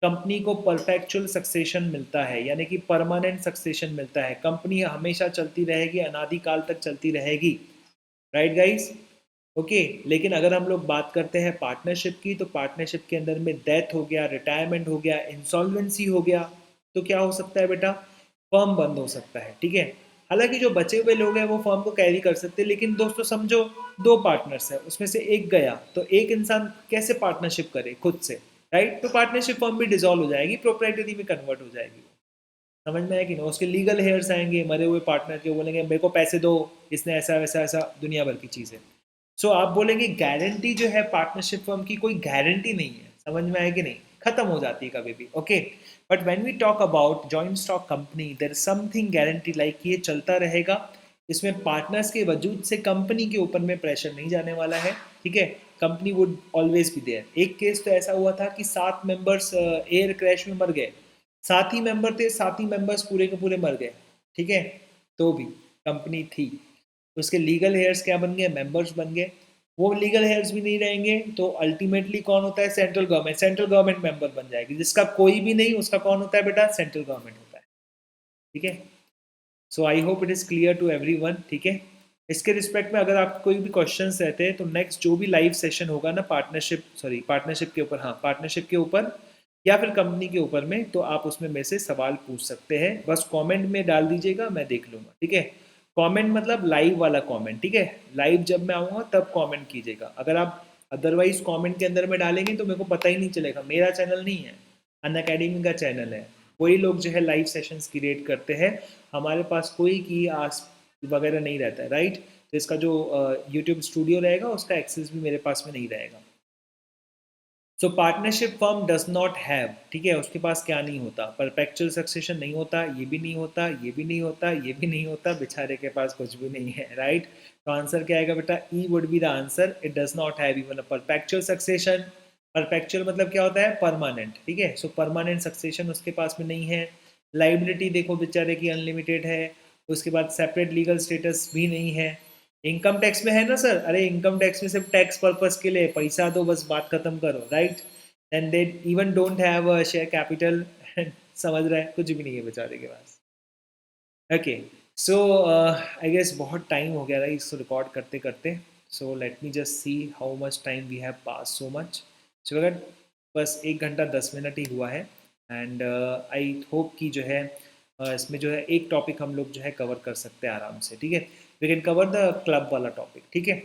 कंपनी को परपेचुअल सक्सेशन मिलता है, यानी कि परमानेंट सक्सेशन मिलता है। कंपनी हमेशा चलती रहेगी, अनादिकाल तक चलती रहेगी, राइट गाइस, ओके। लेकिन अगर हम लोग बात करते हैं पार्टनरशिप की, तो पार्टनरशिप के अंदर में डेथ हो गया, रिटायरमेंट हो गया, इंसॉल्वेंसी हो गया, तो क्या हो सकता है बेटा, फर्म बंद हो सकता है, ठीक है। हालांकि जो बचे हुए लोग हैं वो फर्म को कैरी कर सकते हैं, लेकिन दोस्तों समझो 2 पार्टनर्स है, उसमें से एक गया तो एक इंसान कैसे पार्टनरशिप करे खुद से, राइट। तो पार्टनरशिप फर्म भी डिसॉल्व हो जाएगी, प्रोप्राइटरी में कन्वर्ट हो जाएगी, समझ में आया कि ना। उसके लीगल हेयर्स आएंगे मरे हुए पार्टनर के, बोलेंगे मेरे को पैसे दो, इसने ऐसा वैसा ऐसा दुनिया भर की चीज़ें। सो आप बोलेंगे गारंटी जो है पार्टनरशिप फर्म की, कोई गारंटी नहीं है, समझ में आए कि नहीं, खत्म हो जाती है कभी भी, okay. But when we talk about joint stock company there is something guarantee, like ये चलता रहेगा, इसमें पार्टनर्स के वजूद से कंपनी के ऊपर में प्रेशर नहीं जाने वाला है, ठीक है। Company would always be there. एक केस तो ऐसा हुआ था कि 7 मेंबर्स एयर क्रैश में मर गए, 7 ही मेंबर थे, 7 ही मेंबर्स पूरे के पूरे मर गए, ठीक है, तो भी कंपनी थी। उसके लीगल हेयर्स क्या बन गए, मेंबर्स बन गए। वो लीगल हेयर्स भी नहीं रहेंगे तो अल्टीमेटली कौन होता है, central government, central government member बन जाएगी। जिसका कोई भी नहीं उसका कौन होता है बेटा, सेंट्रल गवर्नमेंट होता है, ठीक है। So I hope it is clear to everyone, ठीक है। इसके रिस्पेक्ट में अगर आपको कोई भी क्वेश्चंस रहते हैं तो नेक्स्ट जो भी लाइव सेशन होगा ना पार्टनरशिप के ऊपर, हाँ पार्टनरशिप के ऊपर या फिर कंपनी के ऊपर में, तो आप उसमें मेरे से सवाल पूछ सकते हैं, बस कमेंट में डाल दीजिएगा, मैं देख लूँगा, ठीक है। कमेंट मतलब लाइव वाला कमेंट, ठीक है, लाइव जब मैं आऊँगा तब कमेंट कीजिएगा। अगर आप अदरवाइज कमेंट के अंदर में डालेंगे तो मेरे को पता ही नहीं चलेगा, मेरा चैनल नहीं है, अन अकेडमी का चैनल है। वही लोग जो है लाइव सेशंस क्रिएट करते हैं, हमारे पास कोई की आस वगैरह नहीं रहता है, राइट। तो इसका जो यूट्यूब स्टूडियो रहेगा उसका एक्सेस भी मेरे पास में नहीं रहेगा। सो partnership firm does not have, ठीक है, उसके पास क्या नहीं होता, परपेचुअल सक्सेशन नहीं होता, ये भी नहीं होता, ये भी नहीं होता, ये भी नहीं होता, बेचारे के पास कुछ भी नहीं है, राइट। तो आंसर क्या आएगा बेटा, E would be the answer. It does not have even a perpetual succession. Perpetual मतलब क्या होता है, परमानेंट, ठीक है। सो परमानेंट सक्सेशन उसके पास में नहीं है। लाइबिलिटी देखो बेचारे की अनलिमिटेड है। उसके बाद सेपरेट लीगल स्टेटस भी नहीं है। इनकम टैक्स में है ना सर, अरे इनकम टैक्स में सिर्फ टैक्स पर्पस के लिए पैसा दो, बस बात खत्म करो, right. And they even don't have a share capital. समझ रहा है, कुछ भी नहीं है बेचारे के पास। ओके, सो आई गेस बहुत टाइम हो गया था इसको रिकॉर्ड करते करते। So let me just see how much time we have pass, so much. So अगर बस 1 घंटा 10 मिनट ही हुआ है। एंड आई होप कि जो है इसमें जो है एक टॉपिक हम लोग जो है कवर कर सकते हैं आराम से, ठीक है। We can cover the club वाला टॉपिक, ठीक है।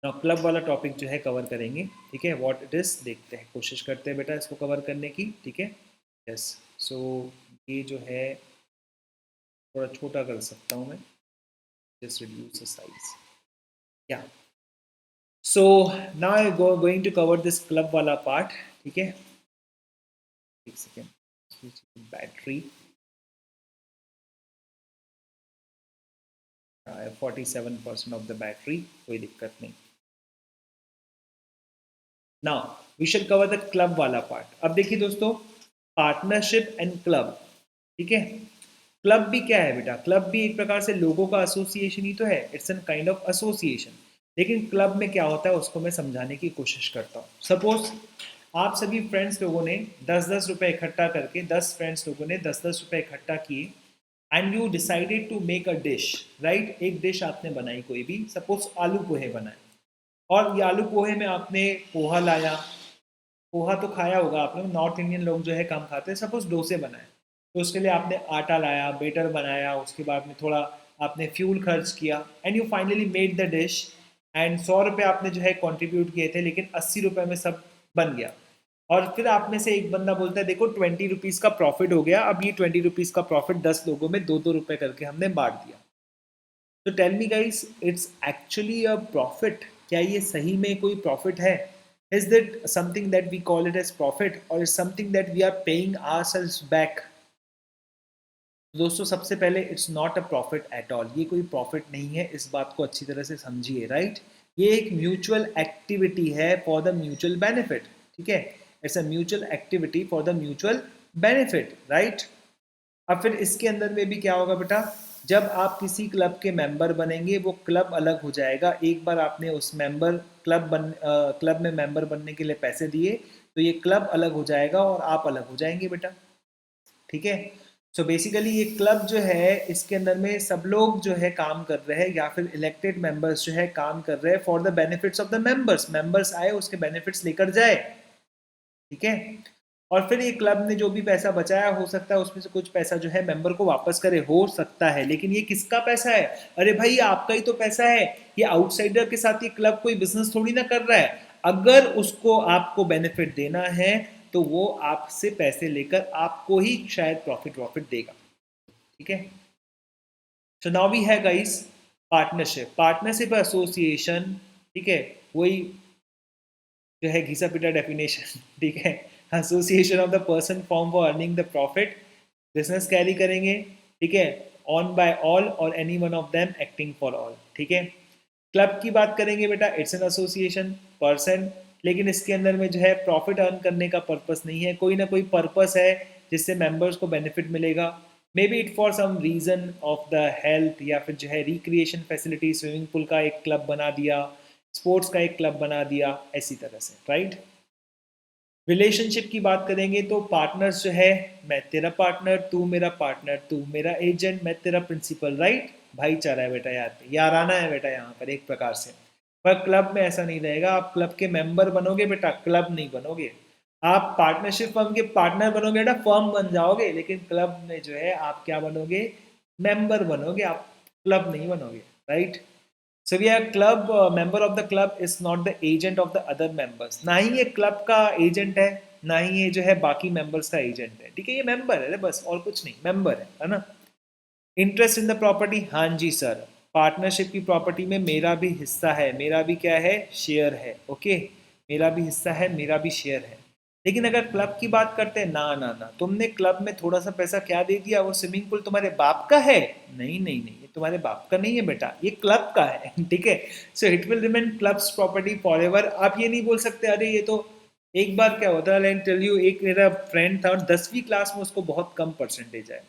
ना क्लब वाला टॉपिक जो है कवर करेंगे, ठीक है। व्हाट इट इज़ देखते हैं, कोशिश करते हैं बेटा इसको कवर करने की, ठीक है। यस, सो ये जो है थोड़ा छोटा कर सकता हूँ मैं, जस्ट रिड्यूस द साइज, या। So now I going to cover this club वाला पार्ट, ठीक है। एक second, battery 47% of the battery, कोई दिक्कत नहीं। Now we should cover the club वाला पार्ट। अब देखिए दोस्तों, पार्टनरशिप एंड क्लब, ठीक है। क्लब भी क्या है बेटा, क्लब भी एक प्रकार से लोगों का एसोसिएशन ही तो है, it's an kind of association. लेकिन क्लब में क्या होता है उसको मैं समझाने की कोशिश करता हूँ। सपोज आप सभी फ्रेंड्स लोगों ने 10-10 रुपए इकट्ठा करके, 10 फ्रेंड्स लोगों ने 10-10 रुपए इकट्ठा किए, and you decided to make a dish, right. एक डिश आपने बनाई कोई भी, सपोज आलू पोहे बनाए, और ये आलू पोहे में आपने पोहा लाया। पोहा तो खाया होगा आप लोग, नॉर्थ इंडियन लोग जो है कम खाते हैं। सपोज डोसे बनाए, तो उसके लिए आपने आटा लाया, बेटर बनाया, उसके बाद में थोड़ा आपने फ्यूल खर्च किया, and you finally made the dish. And 100 रुपये आपने जो है कंट्रीब्यूट किए थे, लेकिन 80 रुपये में सब बन गया। और फिर आप में से एक बंदा बोलता है देखो 20 रुपीज़ का प्रॉफिट हो गया, अब ये 20 रुपीज़ का प्रॉफिट 10 लोगों में 2-2 रुपये करके हमने बांट दिया। तो tell me guys, it's actually a profit? क्या ये सही में कोई प्रॉफिट है? Is that something that we call it as profit, और is something that we are paying ourselves back? दोस्तों सबसे पहले it's not a profit at all, ये कोई प्रॉफिट नहीं है, इस बात को अच्छी तरह से समझिए, राइट। ये एक म्यूचुअल एक्टिविटी है फॉर द म्यूचुअल बेनिफिट, ठीक है। It's a mutual activity for the mutual benefit, right. अब फिर इसके अंदर में भी क्या होगा बेटा, जब आप किसी क्लब के मेंबर बनेंगे, वो क्लब अलग हो जाएगा। एक बार आपने उस क्लब में मेंबर बनने के लिए पैसे दिए, तो ये क्लब अलग हो जाएगा और आप अलग हो जाएंगे बेटा, ठीक है। सो बेसिकली ये क्लब जो है, इसके अंदर में सब लोग जो है काम कर रहे हैं, या फिर इलेक्टेड मेंबर्स जो है काम कर रहे हैं for the benefits of the members. Members आए, उसके बेनिफिट्स लेकर जाए, ठीक है। और फिर ये क्लब ने जो भी पैसा बचाया, हो सकता है उसमें से कुछ पैसा जो है मेंबर को वापस करे, हो सकता है। लेकिन ये किसका पैसा है? अरे भाई ये आपका ही तो पैसा है। ये आउटसाइडर के साथ ये क्लब कोई बिजनेस थोड़ी ना कर रहा है। अगर उसको आपको बेनिफिट देना है, तो वो आपसे पैसे लेकर आपको ही शायद प्रॉफिट देगा, ठीक है। सो नाउ वी है गाइस पार्टनरशिप एसोसिएशन, ठीक है। वही जो है घिसा पिटा डेफिनेशन, ठीक है। Association of the person form for earning the profit, business carry करेंगे, ठीक है, ऑन बाय ऑल और any one of them acting for all, ठीक है। क्लब की बात करेंगे बेटा, इट्स एन एसोसिएशन पर्सन, लेकिन इसके अंदर में जो है प्रॉफिट अर्न करने का पर्पस नहीं है, कोई ना कोई पर्पस है जिससे मेंबर्स को बेनिफिट मिलेगा। Maybe it for some reason of the health, या फिर जो है रिक्रिएशन फैसिलिटी, स्विमिंग पूल का एक क्लब बना दिया, स्पोर्ट्स का एक क्लब बना दिया, ऐसी तरह से, राइट। रिलेशनशिप की बात करेंगे तो पार्टनर्स जो है, मैं तेरा पार्टनर, तू मेरा पार्टनर, तू मेरा एजेंट, मैं तेरा प्रिंसिपल, राइट। भाईचारा है बेटा, यार याराना है बेटा यहाँ पर एक प्रकार से। पर क्लब में ऐसा नहीं रहेगा, आप क्लब के मेंबर बनोगे बेटा, क्लब नहीं बनोगे। आप पार्टनरशिप फर्म के पार्टनर बनोगे बेटा, फर्म बन जाओगे, लेकिन क्लब में जो है आप क्या बनोगे, मेंबर बनोगे, आप क्लब नहीं बनोगे, right. So we are club member of the club is not the agent of the other members। ना ही ये क्लब का एजेंट है, ना ही ये जो है बाकी मेंबर्स का एजेंट है, ठीक है। ये मेंबर है बस, और कुछ नहीं, मेंबर है ना। इंटरेस्ट इन द प्रॉपर्टी, हाँ जी सर। पार्टनरशिप की प्रॉपर्टी में मेरा भी हिस्सा है, मेरा भी क्या है, शेयर है, ओके, मेरा भी हिस्सा है, मेरा भी शेयर है। लेकिन अगर क्लब की बात करते हैं, ना ना ना, तुमने क्लब में थोड़ा सा पैसा क्या दे दिया, वो स्विमिंग पूल तुम्हारे बाप का है? नहीं नहीं नहीं, ये तुम्हारे बाप का नहीं है बेटा, ये क्लब का है। ठीक है, so it will remain clubs property for ever. आप ये नहीं बोल सकते अरे ये तो एक बार क्या होता है, लेट टेल यू, एक मेरा फ्रेंड था और 10वीं क्लास में उसको बहुत कम परसेंटेज आया,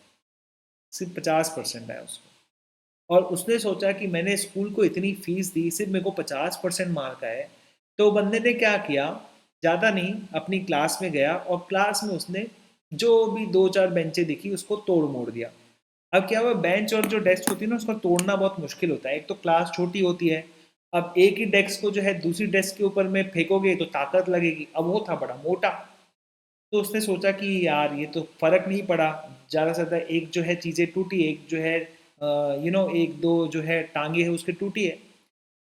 सिर्फ 50% आया उसको। और उसने सोचा कि मैंने स्कूल को इतनी फीस दी, सिर्फ मेरे को 50% मार्क आए। तो बंदे ने क्या किया, ज़्यादा नहीं, अपनी क्लास में गया और क्लास में उसने जो भी दो चार बेंचें दिखी उसको तोड़ मोड़ दिया। अब क्या हुआ, बेंच और जो डेस्क होती है ना उसको तोड़ना बहुत मुश्किल होता है, एक तो क्लास छोटी होती है। अब एक ही डेस्क को जो है दूसरी डेस्क के ऊपर में फेंकोगे तो ताकत लगेगी, अब वो था बड़ा मोटा। तो उसने सोचा कि यार ये तो फर्क नहीं पड़ा, ज़्यादा से ज़्यादा एक जो है चीज़ें टूटी, एक जो है एक दो जो है टांगे है उसके टूटी है।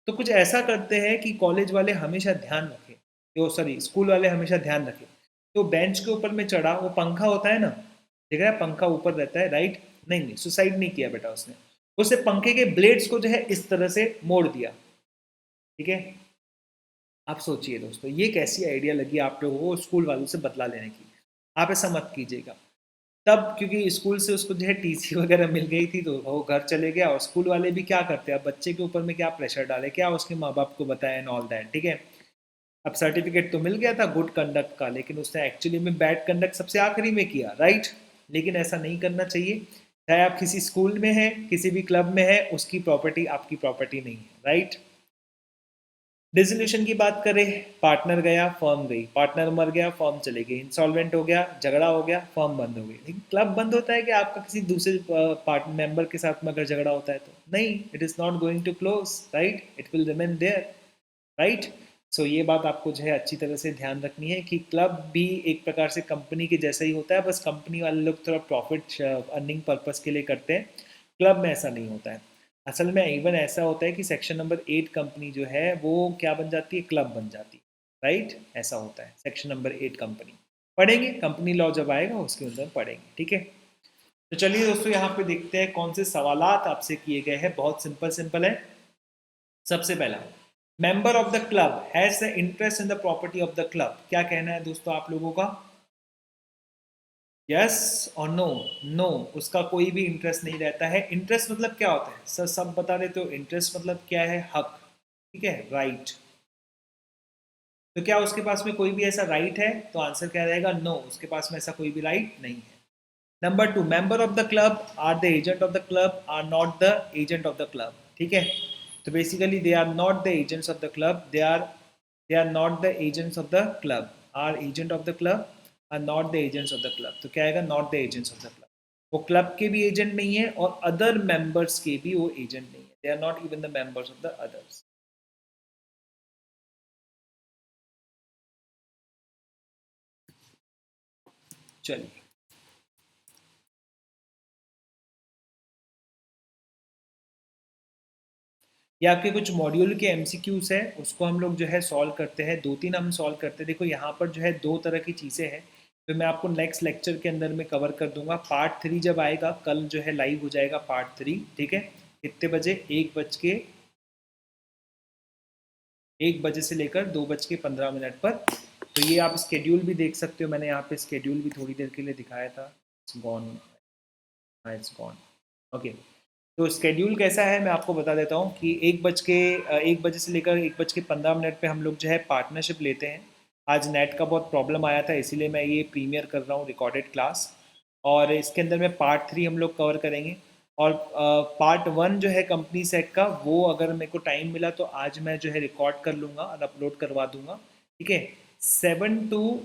तो कुछ ऐसा करते हैं कि कॉलेज वाले हमेशा ध्यान रखें, यो सॉरी स्कूल वाले हमेशा ध्यान रखें। तो बेंच के ऊपर में चढ़ा, वो पंखा होता है ना, देख रहा है पंखा ऊपर रहता है, राइट? नहीं नहीं, सुसाइड नहीं किया बेटा उसने, उसने पंखे के ब्लेड्स को जो है इस तरह से मोड़ दिया। ठीक है, आप सोचिए दोस्तों ये कैसी आइडिया लगी आप लोगों को स्कूल वालों से बदला लेने की। आप ऐसा मत कीजिएगा। तब क्योंकि स्कूल से उसको जो है टीसी वगैरह मिल गई थी तो वो घर चले गया, और स्कूल वाले भी क्या करते हैं, अब बच्चे के ऊपर में क्या प्रेशर डाले, क्या उसके माँ बाप को बताया एंड ऑल दैट। ठीक है, अब सर्टिफिकेट तो मिल गया था गुड कंडक्ट का, लेकिन उसने एक्चुअली में बैड कंडक्ट सबसे आखिरी में किया, राइट? लेकिन ऐसा नहीं करना चाहिए। चाहे आप किसी स्कूल में हैं, किसी भी क्लब में है, उसकी प्रॉपर्टी आपकी प्रॉपर्टी नहीं है, राइट? डिसोल्यूशन की बात करें, पार्टनर गया फर्म गई, पार्टनर मर गया फर्म चली गई, इंसॉल्वेंट हो गया, झगड़ा हो गया, फर्म बंद हो गई। लेकिन क्लब बंद होता है कि आपका किसी दूसरे पार्ट मेंबर के साथ में अगर झगड़ा होता है तो नहीं, it is not going to close, right, it will remain there, right? So ये बात आपको जो है अच्छी तरह से ध्यान रखनी है कि क्लब भी एक प्रकार से कंपनी के जैसा ही होता है, बस कंपनी वाले लोग थोड़ा प्रॉफिट अर्निंग पर्पस के लिए करते हैं, क्लब में ऐसा नहीं होता है। असल में इवन ऐसा होता है कि सेक्शन नंबर 8 कंपनी जो है वो क्या बन जाती है, क्लब बन जाती है, राइट? ऐसा होता है, सेक्शन नंबर 8 कंपनी पढ़ेंगे, कंपनी लॉ जब आएगा उसके अंदर पढ़ेंगे। ठीक है, तो चलिए दोस्तों यहाँ पे देखते हैं कौन से सवालात आपसे किए गए हैं। बहुत सिंपल सिंपल है। सबसे पहला, member of the club has the interest in the property of the club, क्या कहना है दोस्तों आप लोगों का? यस और नो? नो, उसका कोई भी इंटरेस्ट नहीं रहता है। इंटरेस्ट मतलब क्या होता है सर, सब बता देते हो। इंटरेस्ट मतलब क्या है, हक, ठीक है, राइट। तो क्या उसके पास में कोई भी ऐसा राइट है? तो आंसर क्या रहेगा, नो, उसके पास में ऐसा कोई भी राइट नहीं है। Number 2, member of the club are the agent of the club are not the agent of the club, ठीक है? तो basically they are not the agents of the club, they are not the agents of the club, are agent of the club are not the agents of the club. तो क्या आएगा, not the agents of the club. वो club के भी agent नहीं है और other members के भी वो एजेंट नहीं है, they are not even the members of the others. चलिए, ये आपके कुछ मॉड्यूल के एमसीक्यूज है, उसको हम लोग जो है सॉल्व करते हैं, दो तीन हम सॉल्व करते हैं। देखो यहाँ पर जो है दो तरह की चीज़ें हैं, तो मैं आपको नेक्स्ट लेक्चर के अंदर में कवर कर दूंगा। पार्ट 3 जब आएगा, कल जो है लाइव हो जाएगा पार्ट 3, ठीक है? कितने बजे, 1 बजे से लेकर 2:15 पर। तो ये आप स्केड्यूल भी देख सकते हो, मैंने यहाँ पे स्केड्यूल भी थोड़ी देर के लिए दिखाया था। It's gone, it's gone, okay. तो स्केड्यूल कैसा है मैं आपको बता देता हूँ कि 1 बजे से लेकर 1:15 पे हम लोग जो है पार्टनरशिप लेते हैं। आज नेट का बहुत प्रॉब्लम आया था, इसीलिए मैं ये प्रीमियर कर रहा हूँ रिकॉर्डेड क्लास। और इसके अंदर में पार्ट 3 हम लोग कवर करेंगे। और पार्ट 1 जो है कंपनी सेट का, वो अगर मेरे को टाइम मिला तो आज मैं जो है रिकॉर्ड कर लूँगा और अपलोड करवा दूँगा, ठीक है? 4 टू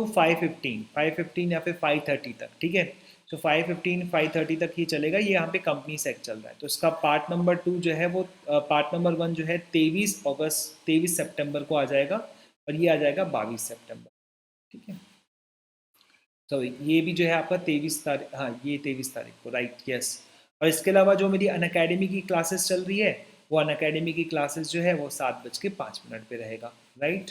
5:15, या फिर 5:30 तक, ठीक है? तो 5:15 तक ही चलेगा, ये यहाँ पे कंपनी सेट चल रहा है। तो इसका पार्ट नंबर 2 जो है वो पार्ट नंबर 1 जो है 23 सितंबर को आ जाएगा, और ये आ जाएगा 22 सितंबर, ठीक है? तो ये भी जो है आपका 23 तारीख, हाँ ये 23 तारीख को, राइट, यस। और इसके अलावा जो मेरी अनअकैडमी की क्लासेस चल रही है, वो अनअकैडमी की क्लासेस जो है वो 7:05 पे रहेगा, राइट।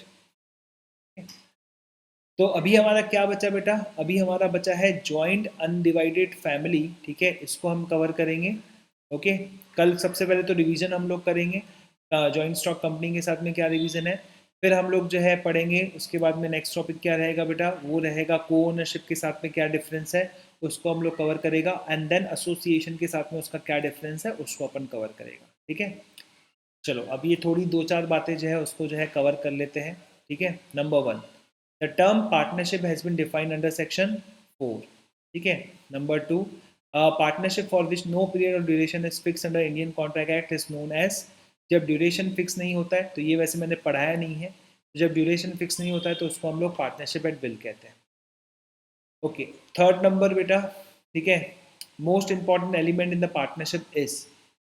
तो अभी हमारा क्या बचा बेटा, अभी हमारा बचा है जॉइंट अनडिवाइडेड फैमिली, ठीक है, इसको हम कवर करेंगे। ओके, कल सबसे पहले तो रिवीजन हम लोग करेंगे जॉइंट स्टॉक कंपनी के साथ में क्या रिवीजन है, फिर हम लोग जो है पढ़ेंगे उसके बाद में नेक्स्ट टॉपिक क्या रहेगा बेटा, वो रहेगा को ओनरशिप के साथ में क्या डिफरेंस है, उसको हम लोग कवर करेगा, एंड देन एसोसिएशन के साथ में उसका क्या डिफरेंस है उसको अपन कवर करेगा। ठीक है, चलो अब ये थोड़ी दो चार बातें जो है उसको जो है कवर कर लेते हैं। ठीक है, number one, the term partnership has been defined under section 4। ठीक है, number two, partnership for which no period of duration is fix under Indian contract act is known as. जब ड्यूरेशन फिक्स नहीं होता है, तो ये वैसे मैंने पढ़ाया नहीं है, जब ड्यूरेशन फिक्स नहीं होता है तो उसको हम लोग पार्टनरशिप एट विल कहते हैं। ओके, थर्ड नंबर बेटा, ठीक है, most important element in the partnership is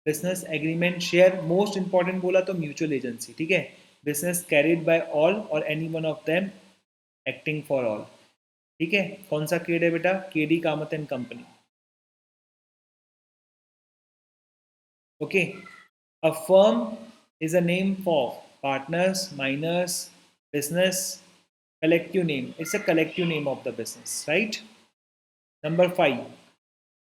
business agreement share, most important बोला तो म्यूचुअल एजेंसी। ठीक है, बिजनेस कैरिड बाय ऑल और any one of them acting for all. ठीक है, कौन सा केड है बेटा, K D Kamath and company. Okay, a firm is a name for partners, minors, business, collective name, it's a collective name of the business, right? Number 5,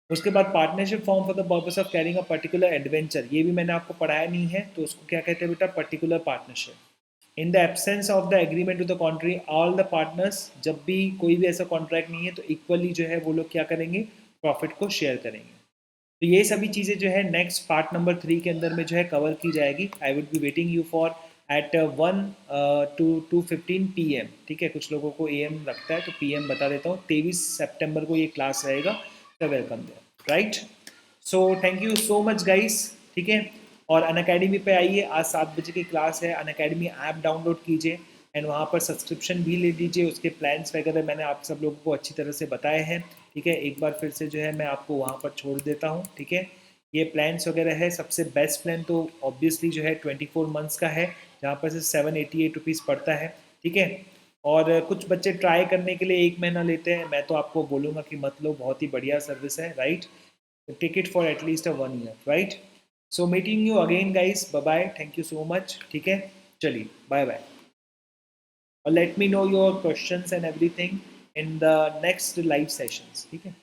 उसके बाद partnership form for the purpose of carrying a particular adventure, ये भी मैंने आपको पढ़ाया नहीं है, तो उसको क्या कहते हैं बेटा, particular partnership. In the absence of the agreement to the contrary all the partners, जब भी कोई भी ऐसा कॉन्ट्रैक्ट नहीं है तो इक्वली जो है वो लोग क्या करेंगे, प्रॉफिट को शेयर करेंगे। तो ये सभी चीज़ें जो है नेक्स्ट पार्ट नंबर 3 के अंदर में जो है कवर की जाएगी। I would be waiting you for at 1 to 2:15 PM। ठीक है, कुछ लोगों को AM लगता है तो PM बता देता हूँ, 23 सितंबर को ये क्लास रहेगा, तो welcome there, right. So thank you so much guys. ठीक है, और अनअकैडमी पे आइए, आज 7 बजे की क्लास है, अनअकैडमी ऐप डाउनलोड कीजिए एंड वहाँ पर सब्सक्रिप्शन भी ले लीजिए, उसके प्लान्स वगैरह मैंने आप सब लोगों को अच्छी तरह से बताए हैं। ठीक है, एक बार फिर से जो है मैं आपको वहाँ पर छोड़ देता हूँ। ठीक है, ये प्लान्स वगैरह है, सबसे बेस्ट प्लान तो ऑब्वियसली जो है 24 मंथ्स का है, जहाँ पर से 788 पड़ता है। ठीक है, और कुछ बच्चे ट्राई करने के लिए 1 महीना लेते हैं, मैं तो आपको बोलूँगा कि मत लो, बहुत ही बढ़िया सर्विस है, right. Take it for at least a 1 year, right. So meeting you again guys, bye bye, thank you so much. ठीक है, चलिए बाय बाय, और let me know your questions and everything in the next live sessions. ठीक है।